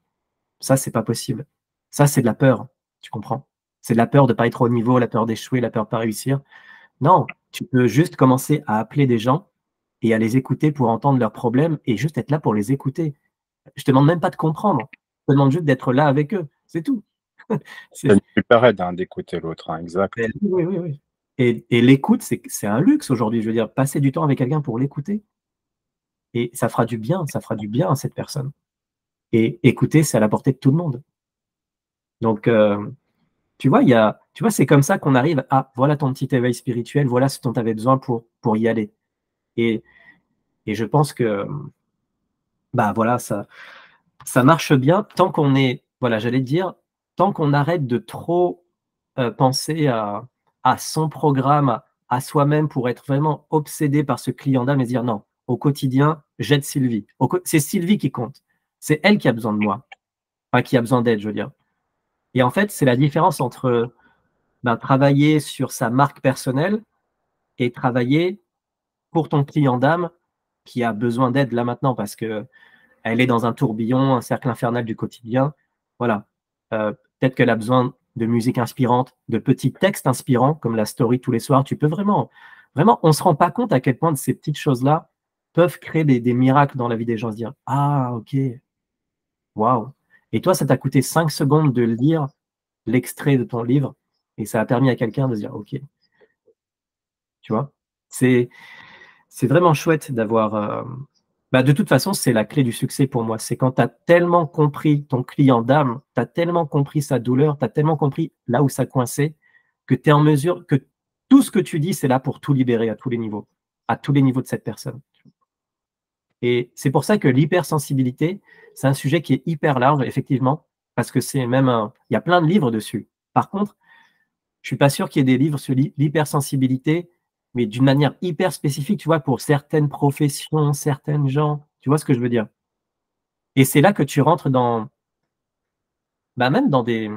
Ça, c'est pas possible. Ça, c'est de la peur, tu comprends? C'est de la peur de ne pas être au niveau, la peur d'échouer, la peur de ne pas réussir. Non, tu peux juste commencer à appeler des gens et à les écouter pour entendre leurs problèmes et juste être là pour les écouter. Je ne te demande même pas de comprendre. Je te demande juste d'être là avec eux. C'est tout. C'est une super aide d'écouter l'autre, hein, exact. Oui, oui, oui. Et l'écoute, c'est un luxe aujourd'hui. Je veux dire, passer du temps avec quelqu'un pour l'écouter. Et ça fera du bien à cette personne. Et écouter, c'est à la portée de tout le monde. Donc, tu vois, c'est comme ça qu'on arrive à, voilà ton petit éveil spirituel, voilà ce dont tu avais besoin pour y aller. Et je pense que, voilà, ça marche bien tant qu'on est, voilà, j'allais dire, tant qu'on arrête de trop penser à son programme, à soi-même pour être vraiment obsédé par ce client d'âme et se dire non, au quotidien, j'aide Sylvie. C'est Sylvie qui compte. C'est elle qui a besoin de moi. Enfin, qui a besoin d'aide, je veux dire. Et en fait, c'est la différence entre travailler sur sa marque personnelle et travailler pour ton client d'âme qui a besoin d'aide là maintenant parce que elle est dans un tourbillon, un cercle infernal du quotidien. Voilà. Peut-être qu'elle a besoin de musique inspirante, de petits textes inspirants, comme la story tous les soirs. Tu peux vraiment, on ne se rend pas compte à quel point de ces petites choses-là peuvent créer des miracles dans la vie des gens, se dire, ah, ok, waouh. Et toi, ça t'a coûté 5 secondes de lire l'extrait de ton livre et ça a permis à quelqu'un de se dire, ok, tu vois. C'est vraiment chouette d'avoir. De toute façon, c'est la clé du succès pour moi. C'est quand tu as tellement compris ton client d'âme, tu as tellement compris sa douleur, tu as tellement compris là où ça coinçait, que tu es en mesure, que tout ce que tu dis, c'est là pour tout libérer à tous les niveaux de cette personne. Et c'est pour ça que l'hypersensibilité, c'est un sujet qui est hyper large, effectivement, parce que c'est même il y a plein de livres dessus. Par contre, je suis pas sûr qu'il y ait des livres sur l'hypersensibilité, mais d'une manière hyper spécifique, tu vois, pour certaines professions, certaines gens. Tu vois ce que je veux dire? Et c'est là que tu rentres dans, même dans des.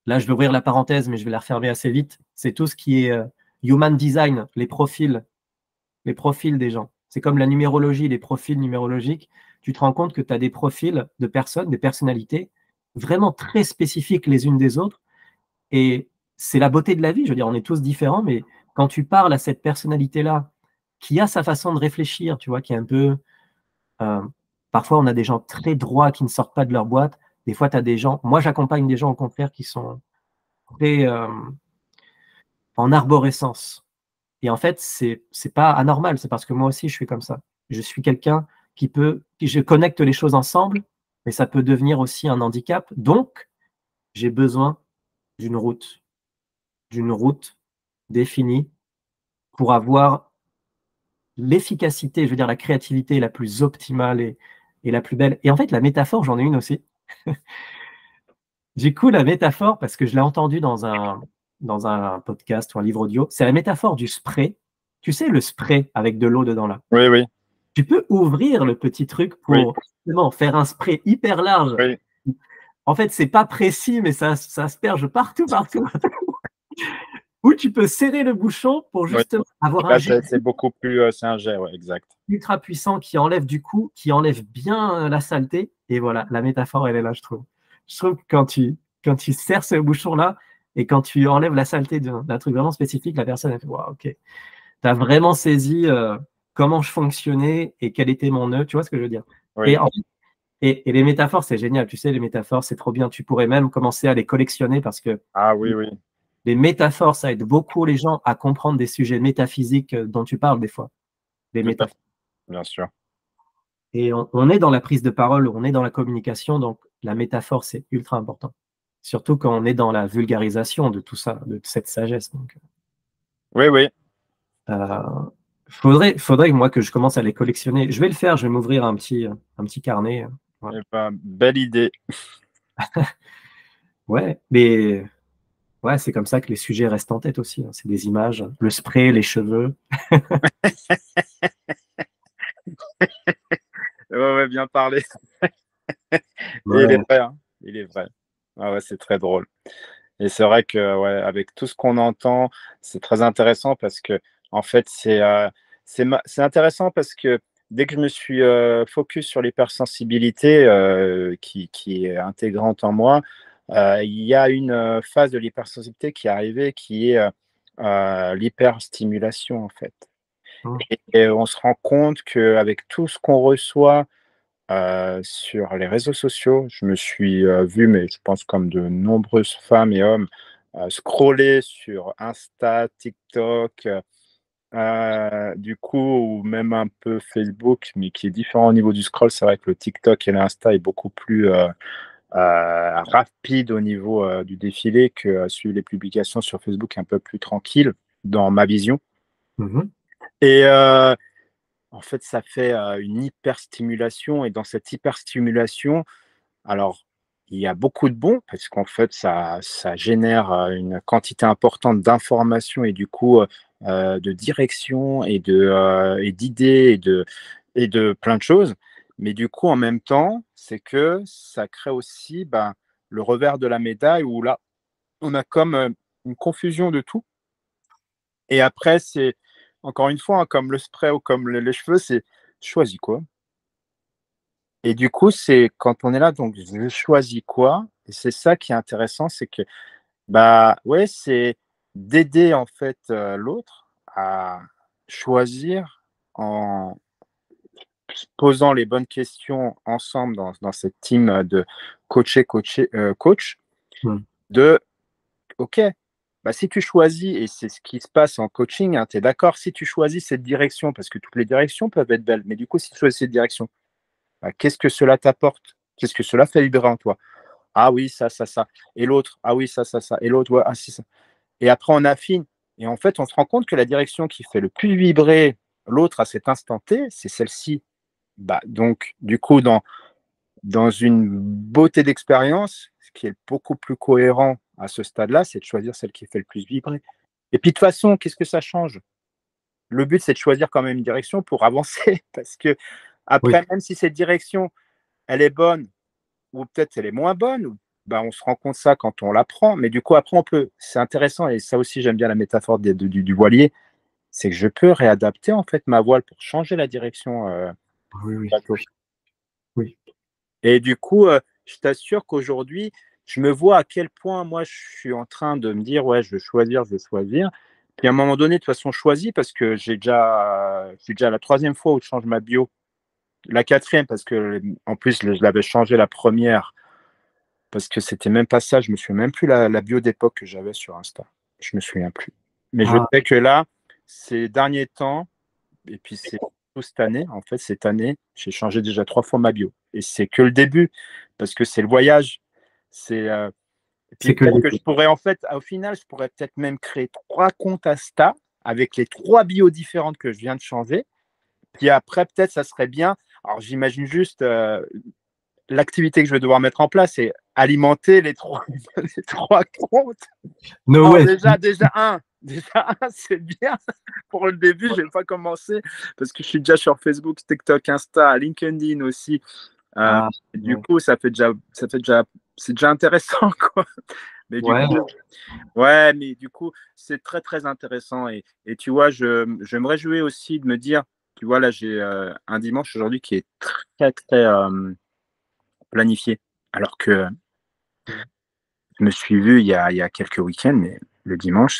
Là, je vais ouvrir la parenthèse, mais je vais la refermer assez vite. C'est tout ce qui est human design, les profils des gens. C'est comme la numérologie, les profils numérologiques. Tu te rends compte que tu as des profils de personnes, des personnalités vraiment très spécifiques les unes des autres. Et c'est la beauté de la vie. Je veux dire, on est tous différents, mais quand tu parles à cette personnalité-là, qui a sa façon de réfléchir, tu vois, qui est un peu. Parfois, on a des gens très droits qui ne sortent pas de leur boîte. Des fois, tu as des gens. Moi, j'accompagne des gens, au contraire, qui sont très en arborescence. Et en fait, c'est pas anormal. C'est parce que moi aussi, je suis comme ça. Je suis quelqu'un je connecte les choses ensemble, mais ça peut devenir aussi un handicap. Donc, j'ai besoin d'une route définie pour avoir l'efficacité, je veux dire la créativité la plus optimale et la plus belle. Et en fait, la métaphore, j'en ai une aussi. Du coup, la métaphore, parce que je l'ai entendue dans un podcast ou un livre audio, c'est la métaphore du spray. Tu sais, le spray avec de l'eau dedans là. Oui, oui. Tu peux ouvrir le petit truc pour justement faire un spray hyper large. Oui. En fait, c'est pas précis, mais ça asperge partout. Ou tu peux serrer le bouchon pour justement avoir un jet. C'est beaucoup plus, c'est un jet, exact. Ultra puissant qui enlève du coup, qui enlève bien la saleté. Et voilà, la métaphore, elle est là, je trouve. Je trouve que quand tu serres ce bouchon-là, Et quand tu enlèves la saleté d'un truc vraiment spécifique, la personne, elle fait, wow, ok, tu as vraiment saisi comment je fonctionnais et quel était mon nœud, tu vois ce que je veux dire? Oui. Et, et les métaphores, c'est génial, tu sais, les métaphores, c'est trop bien. Tu pourrais même commencer à les collectionner parce que Ah oui, oui, les métaphores, ça aide beaucoup les gens à comprendre des sujets métaphysiques dont tu parles des fois. Les tout à métaphores. fait, bien sûr. Et on est dans la prise de parole, on est dans la communication, donc la métaphore, c'est ultra important. Surtout quand on est dans la vulgarisation de tout ça, de cette sagesse. Donc, Oui, oui. euh, faudrait moi que je commence à les collectionner. Je vais le faire, je vais m'ouvrir un petit carnet. Ouais, Eh ben, belle idée. ouais, mais ouais, c'est comme ça que les sujets restent en tête aussi, hein. C'est des images, le spray, les cheveux. Ouais, ouais, bien parlé. Et il est Ouais. vrai, hein. Il est vrai. Ah ouais, c'est très drôle. Et c'est vrai que, ouais, avec tout ce qu'on entend, c'est très intéressant parce que, en fait, c'est intéressant parce que dès que je me suis focus sur l'hypersensibilité qui est intégrante en moi, il y a une phase de l'hypersensibilité qui est arrivée qui est l'hyperstimulation, en fait. Mmh. Et on se rend compte qu'avec tout ce qu'on reçoit sur les réseaux sociaux, je me suis vu, mais je pense comme de nombreuses femmes et hommes, scroller sur Insta, TikTok, du coup, ou même un peu Facebook, mais qui est différent au niveau du scroll. C'est vrai que le TikTok et l'Insta est beaucoup plus rapide au niveau du défilé que suivre les publications sur Facebook un peu plus tranquille, dans ma vision. Mhm. Et en fait, ça fait une hyperstimulation. Et dans cette hyperstimulation, alors, il y a beaucoup de bons parce qu'en fait, ça génère une quantité importante d'informations et du coup, de direction et d'idées et de plein de choses. Mais du coup, en même temps, c'est que ça crée aussi ben, le revers de la médaille où là, on a comme une confusion de tout. Et après, c'est encore une fois, hein, comme le spray ou comme les cheveux, c'est choisis quoi. Et du coup, c'est quand on est là, donc je choisis quoi? Et c'est ça qui est intéressant, c'est que, bah, ouais, c'est d'aider en fait, l'autre à choisir en se posant les bonnes questions ensemble dans cette team, de coach, Mhm. de OK, bah, si tu choisis et c'est ce qui se passe en coaching, hein, tu es d'accord? Si tu choisis cette direction, parce que toutes les directions peuvent être belles, mais du coup, si tu choisis cette direction, bah, qu'est-ce que cela t'apporte? Qu'est-ce que cela fait vibrer en toi? Ah oui, ça. Et l'autre, ah oui, ça. Et l'autre, ouais, ah si, ça. Et après, on affine. Et en fait, on se rend compte que la direction qui fait le plus vibrer l'autre à cet instant T, c'est celle-ci. Bah, donc, du coup, dans une beauté d'expérience, ce qui est beaucoup plus cohérent à ce stade-là, c'est de choisir celle qui fait le plus vibrer. Et puis, de toute façon, qu'est-ce que ça change? Le but, c'est de choisir quand même une direction pour avancer. Parce que, Oui. après, même si cette direction, elle est bonne, ou peut-être elle est moins bonne, ou bah, on se rend compte ça quand on l'apprend, mais du coup après on peut, c'est intéressant et ça aussi j'aime bien la métaphore du voilier, c'est que je peux réadapter en fait ma voile pour changer la direction Oui, du oui, bateau. oui, oui. Et du coup, je t'assure qu'aujourd'hui, je me vois à quel point moi je suis en train de me dire ouais, je veux choisir, je veux choisir. Puis à un moment donné, de toute façon, je choisis parce que c'est déjà la troisième fois où je change ma bio. La quatrième, parce que en plus, je l'avais changé la première parce que c'était même pas ça, je me souviens même plus la bio d'époque que j'avais sur Insta. Je me souviens plus. Mais je Ah, sais que là, ces derniers temps, et puis c'est tout cette année, en fait, cette année, j'ai changé déjà 3 fois ma bio. Et c'est que le début, parce que c'est le voyage. C'est et puis c'est que peut-être que je pourrais en fait, au final, je pourrais peut-être même créer 3 comptes Insta avec les 3 bios différentes que je viens de changer. Puis après, peut-être, ça serait bien. Alors j'imagine juste l'activité que je vais devoir mettre en place, c'est alimenter les trois, les trois comptes. no Alors way. déjà un, c'est bien. Pour le début, je vais pas commencer parce que je suis déjà sur Facebook, TikTok, Insta, LinkedIn aussi. Euh, Ah, du ouais. coup, c'est déjà intéressant, quoi. Mais du Ouais, coup, ouais, mais du coup, c'est très très intéressant et tu vois, je me réjouis aussi de me dire, tu vois, là, j'ai un dimanche aujourd'hui qui est très très planifié, alors que me suis vu il y a quelques week-ends, mais le dimanche,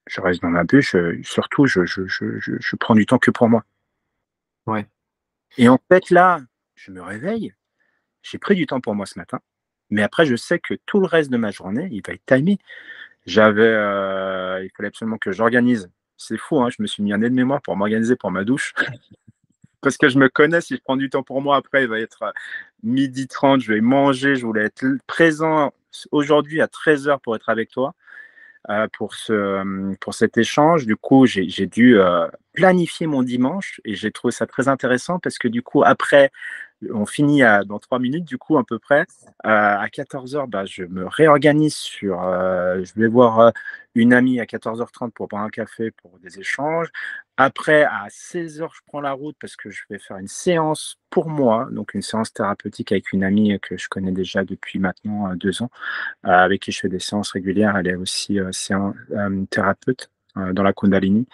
je reste dans ma bulle, surtout je prends du temps que pour moi. Ouais. Et en fait, là, je me réveille, j'ai pris du temps pour moi ce matin, mais après, je sais que tout le reste de ma journée, il va être timé. Il fallait absolument que j'organise. C'est fou, hein, je me suis mis un aide-mémoire pour m'organiser pour ma douche, parce que je me connais, si je prends du temps pour moi, après, il va être 12h30, je vais manger, je voulais être présent aujourd'hui à 13h pour être avec toi. Pour cet échange. Du coup, j'ai dû planifier mon dimanche et j'ai trouvé ça très intéressant parce que du coup, après, on finit dans 3 minutes, du coup, à peu près. À 14h, bah, je me réorganise je vais voir une amie à 14h30 pour boire un café pour des échanges. Après, à 16h, je prends la route parce que je vais faire une séance pour moi, donc une séance thérapeutique avec une amie que je connais déjà depuis maintenant 2 ans, avec qui je fais des séances régulières. Elle est aussi thérapeute dans la Kundalini.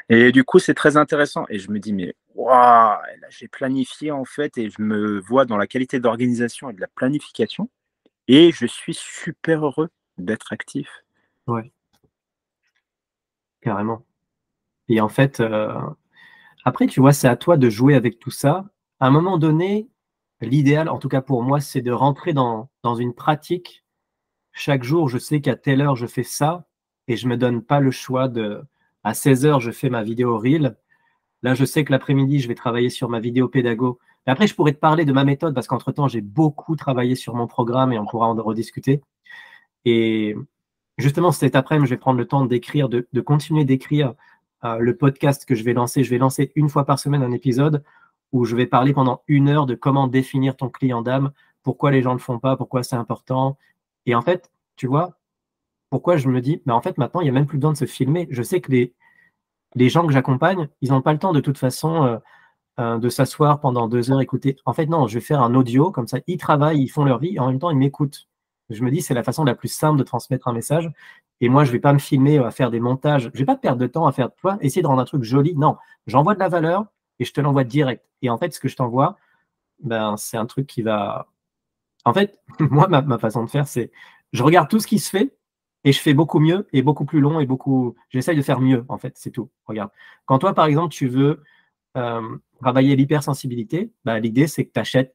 Et du coup, c'est très intéressant. Et je me dis, mais waouh, j'ai planifié en fait, et je me vois dans la qualité d'organisation et de la planification. Et je suis super heureux d'être actif. Ouais, carrément. Et en fait, après, tu vois, c'est à toi de jouer avec tout ça. À un moment donné, l'idéal, en tout cas pour moi, c'est de rentrer dans une pratique. Chaque jour, je sais qu'à telle heure, je fais ça et je me donne pas le choix de à 16h, je fais ma vidéo reel. Là, je sais que l'après-midi, je vais travailler sur ma vidéo pédago. Mais après, je pourrais te parler de ma méthode parce qu'entre-temps, j'ai beaucoup travaillé sur mon programme et on pourra en rediscuter. Et justement, cet après-midi, je vais prendre le temps d'écrire, de continuer d'écrire le podcast que je vais lancer. Je vais lancer une fois par semaine un épisode où je vais parler pendant 1 heure de comment définir ton client d'âme, pourquoi les gens ne le font pas, pourquoi c'est important. Et en fait, tu vois, pourquoi je me dis, mais en fait, maintenant, il n'y a même plus besoin de se filmer. Je sais que les gens que j'accompagne, ils n'ont pas le temps de toute façon de s'asseoir pendant 2 heures, écouter. En fait, non, je vais faire un audio, comme ça, ils travaillent, ils font leur vie, et en même temps, ils m'écoutent. Je me dis, c'est la façon la plus simple de transmettre un message. Et moi, je ne vais pas me filmer à faire des montages. Je ne vais pas perdre de temps à faire, toi, essayer de rendre un truc joli. Non, j'envoie de la valeur et je te l'envoie direct. Et en fait, ce que je t'envoie, ben, c'est un truc qui va. En fait, moi, ma façon de faire, c'est je regarde tout ce qui se fait et je fais beaucoup mieux et beaucoup plus long et beaucoup. J'essaye de faire mieux, en fait, c'est tout. Regarde. Quand toi, par exemple, tu veux travailler l'hypersensibilité, bah, l'idée, c'est que tu achètes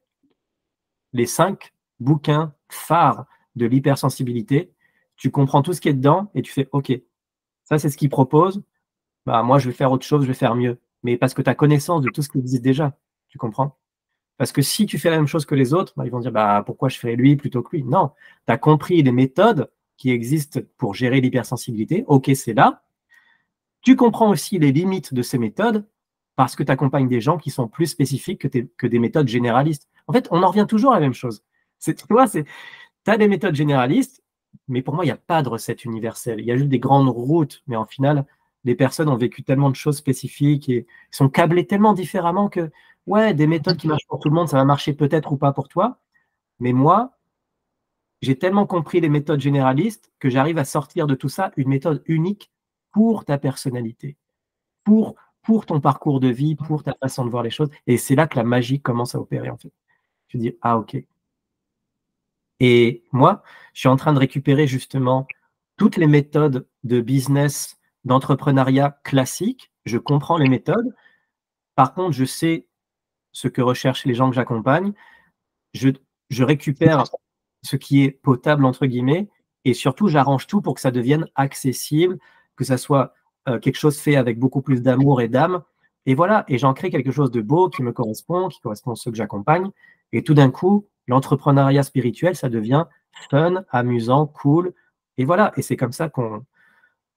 les 5 bouquins phares de l'hypersensibilité, tu comprends tout ce qui est dedans et tu fais OK, ça, c'est ce qu'il propose. Bah, moi, je vais faire autre chose, je vais faire mieux. Mais parce que tu as connaissance de tout ce qui existe déjà, tu comprends? Parce que si tu fais la même chose que les autres, bah, ils vont dire bah, pourquoi je ferais lui plutôt que lui? Non, tu as compris les méthodes qui existent pour gérer l'hypersensibilité. OK, c'est là. Tu comprends aussi les limites de ces méthodes parce que tu accompagnes des gens qui sont plus spécifiques que des méthodes généralistes. En fait, on en revient toujours à la même chose. Tu vois, tu as des méthodes généralistes, mais pour moi, il n'y a pas de recette universelle. Il y a juste des grandes routes, mais en final, les personnes ont vécu tellement de choses spécifiques et sont câblées tellement différemment que, ouais, des méthodes qui marchent pour tout le monde, ça va marcher peut-être ou pas pour toi. Mais moi, j'ai tellement compris les méthodes généralistes que j'arrive à sortir de tout ça une méthode unique pour ta personnalité, pour, pour ton parcours de vie, pour ta façon de voir les choses. Et c'est là que la magie commence à opérer, en fait. Tu dis, ah, OK. Et moi, je suis en train de récupérer justement toutes les méthodes de business, d'entrepreneuriat classique. Je comprends les méthodes. Par contre, je sais ce que recherchent les gens que j'accompagne. Je, je récupère ce qui est potable, entre guillemets, et surtout, j'arrange tout pour que ça devienne accessible, que ça soit quelque chose fait avec beaucoup plus d'amour et d'âme. Et voilà, et j'en crée quelque chose de beau qui correspond à ceux que j'accompagne. Et tout d'un coup, l'entrepreneuriat spirituel, ça devient fun, amusant, cool. Et voilà, et c'est comme ça qu'on.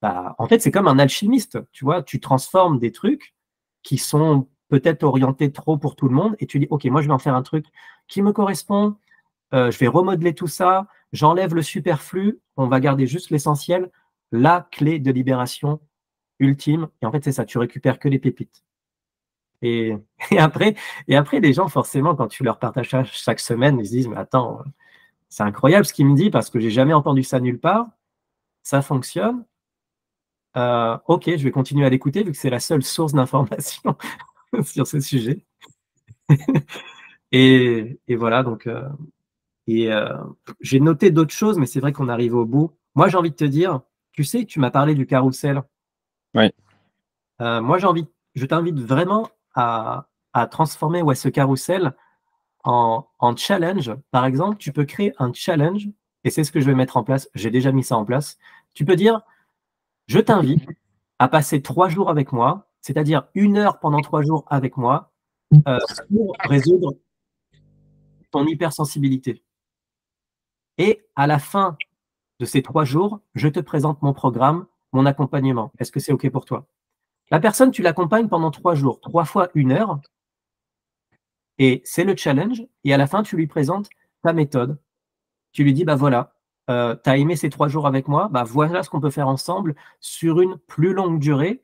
Bah, en fait, c'est comme un alchimiste, tu vois, tu transformes des trucs qui sont peut-être orientés trop pour tout le monde, et tu dis, OK, moi, je vais en faire un truc qui me correspond, je vais remodeler tout ça, j'enlève le superflu, on va garder juste l'essentiel, la clé de libération ultime. Et en fait, c'est ça, tu récupères que les pépites. Et, et après, et après, les gens, forcément, quand tu leur partages ça chaque semaine, ils se disent, mais attends, c'est incroyable ce qu'il me dit parce que j'ai jamais entendu ça nulle part. Ça fonctionne. OK, je vais continuer à l'écouter vu que c'est la seule source d'information sur ce sujet. Et voilà, donc Et j'ai noté d'autres choses, mais c'est vrai qu'on arrive au bout. Moi, j'ai envie de te dire, tu sais, tu m'as parlé du carrousel. Oui. Moi, je t'invite vraiment à transformer ce carrousel en challenge. Par exemple, tu peux créer un challenge, et c'est ce que je vais mettre en place. J'ai déjà mis ça en place. Tu peux dire, je t'invite à passer 3 jours avec moi, c'est-à-dire 1 heure pendant 3 jours avec moi, pour résoudre ton hypersensibilité. Et à la fin de ces 3 jours, je te présente mon programme, mon accompagnement. Est-ce que c'est OK pour toi? La personne, tu l'accompagnes pendant 3 jours, 3 fois 1 heure, et c'est le challenge. Et à la fin, tu lui présentes ta méthode. Tu lui dis, bah voilà, tu as aimé ces 3 jours avec moi, bah voilà ce qu'on peut faire ensemble sur une plus longue durée.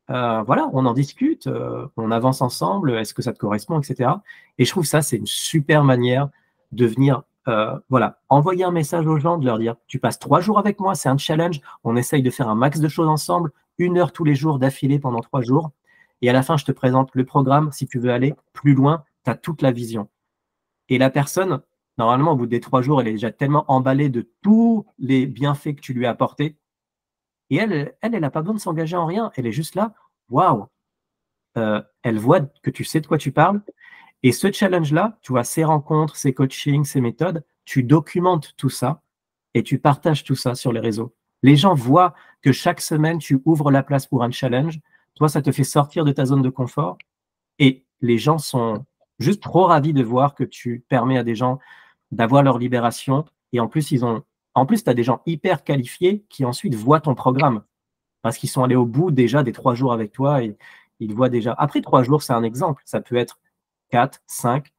Voilà, on en discute, on avance ensemble, est-ce que ça te correspond, etc. Et je trouve ça, c'est une super manière de venir, voilà, envoyer un message aux gens, de leur dire, tu passes 3 jours avec moi, c'est un challenge, on essaye de faire un max de choses ensemble, 1 heure tous les jours d'affilée pendant 3 jours. Et à la fin, je te présente le programme. Si tu veux aller plus loin, tu as toute la vision. Et la personne, normalement, au bout des 3 jours, elle est déjà tellement emballée de tous les bienfaits que tu lui as apportés. Et elle n'a pas besoin de s'engager en rien. Elle est juste là. Waouh! Elle voit que tu sais de quoi tu parles. Et ce challenge-là, tu vois, ces rencontres, ces coachings, ces méthodes, tu documentes tout ça et tu partages tout ça sur les réseaux. Les gens voient que chaque semaine, tu ouvres la place pour un challenge. Toi, ça te fait sortir de ta zone de confort. Et les gens sont juste trop ravis de voir que tu permets à des gens d'avoir leur libération. Et en plus, tu as des gens hyper qualifiés qui ensuite voient ton programme parce qu'ils sont allés au bout déjà des 3 jours avec toi et ils voient déjà. Après 3 jours, c'est un exemple. Ça peut être 4, 5.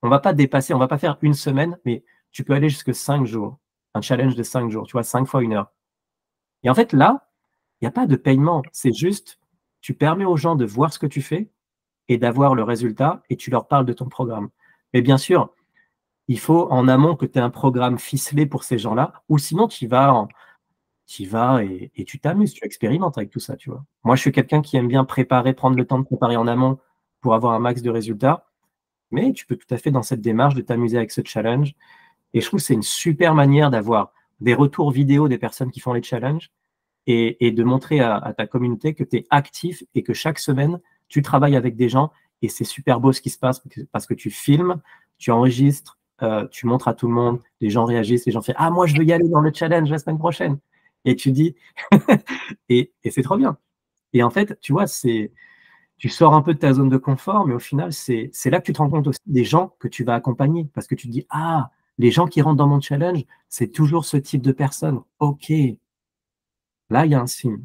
On ne va pas dépasser, on ne va pas faire une semaine, mais tu peux aller jusque 5 jours. Un challenge de 5 jours, tu vois, 5 fois 1 heure. Et en fait, là, il n'y a pas de paiement. C'est juste, tu permets aux gens de voir ce que tu fais et d'avoir le résultat et tu leur parles de ton programme. Mais bien sûr, il faut en amont que tu aies un programme ficelé pour ces gens-là, ou sinon tu y vas et tu t'amuses, tu expérimentes avec tout ça, tu vois. Moi, je suis quelqu'un qui aime bien préparer, prendre le temps de préparer en amont pour avoir un max de résultats, mais tu peux tout à fait dans cette démarche de t'amuser avec ce challenge. Et je trouve que c'est une super manière d'avoir des retours vidéo des personnes qui font les challenges et de montrer à ta communauté que tu es actif et que chaque semaine, tu travailles avec des gens et c'est super beau ce qui se passe parce que tu filmes, tu enregistres, tu montres à tout le monde, les gens réagissent, les gens font ah, moi, je veux y aller dans le challenge la semaine prochaine. Et tu dis, et c'est trop bien. Et en fait, tu vois, tu sors un peu de ta zone de confort, mais au final, c'est là que tu te rends compte aussi des gens que tu vas accompagner parce que tu te dis, ah, les gens qui rentrent dans mon challenge, c'est toujours ce type de personnes. OK, là, il y a un signe.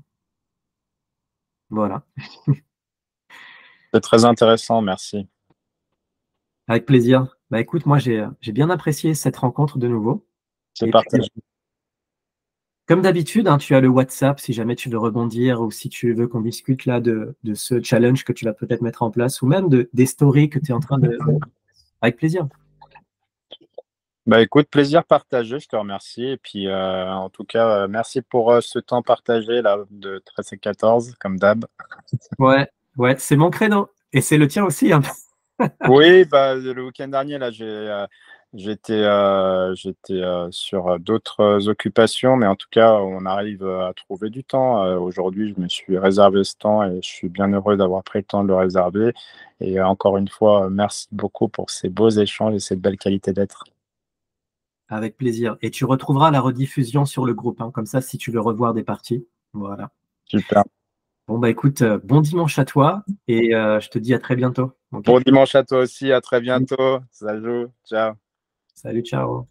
Voilà. C'est très intéressant, merci. Avec plaisir. Bah écoute, moi j'ai bien apprécié cette rencontre de nouveau. C'est Et puis, partagé. comme d'habitude, hein, tu as le WhatsApp si jamais tu veux rebondir ou si tu veux qu'on discute là de ce challenge que tu vas peut-être mettre en place ou même des stories que tu es en train de. Avec plaisir. Bah écoute, plaisir partagé, je te remercie. Et puis en tout cas, merci pour ce temps partagé là de 13 et 14, comme d'hab. Ouais, ouais, c'est mon créneau. Et c'est le tien aussi, hein. Oui, bah, le week-end dernier, là, j'étais sur d'autres occupations, mais en tout cas, on arrive à trouver du temps. Aujourd'hui, je me suis réservé ce temps et je suis bien heureux d'avoir pris le temps de le réserver. Et encore une fois, merci beaucoup pour ces beaux échanges et cette belle qualité d'être. Avec plaisir. Et tu retrouveras la rediffusion sur le groupe, hein, comme ça, si tu veux revoir des parties. Voilà. Super. Bon, bah écoute, bon dimanche à toi et je te dis à très bientôt. OK? Bon dimanche à toi aussi, à très bientôt. Salut, ciao. Salut, ciao.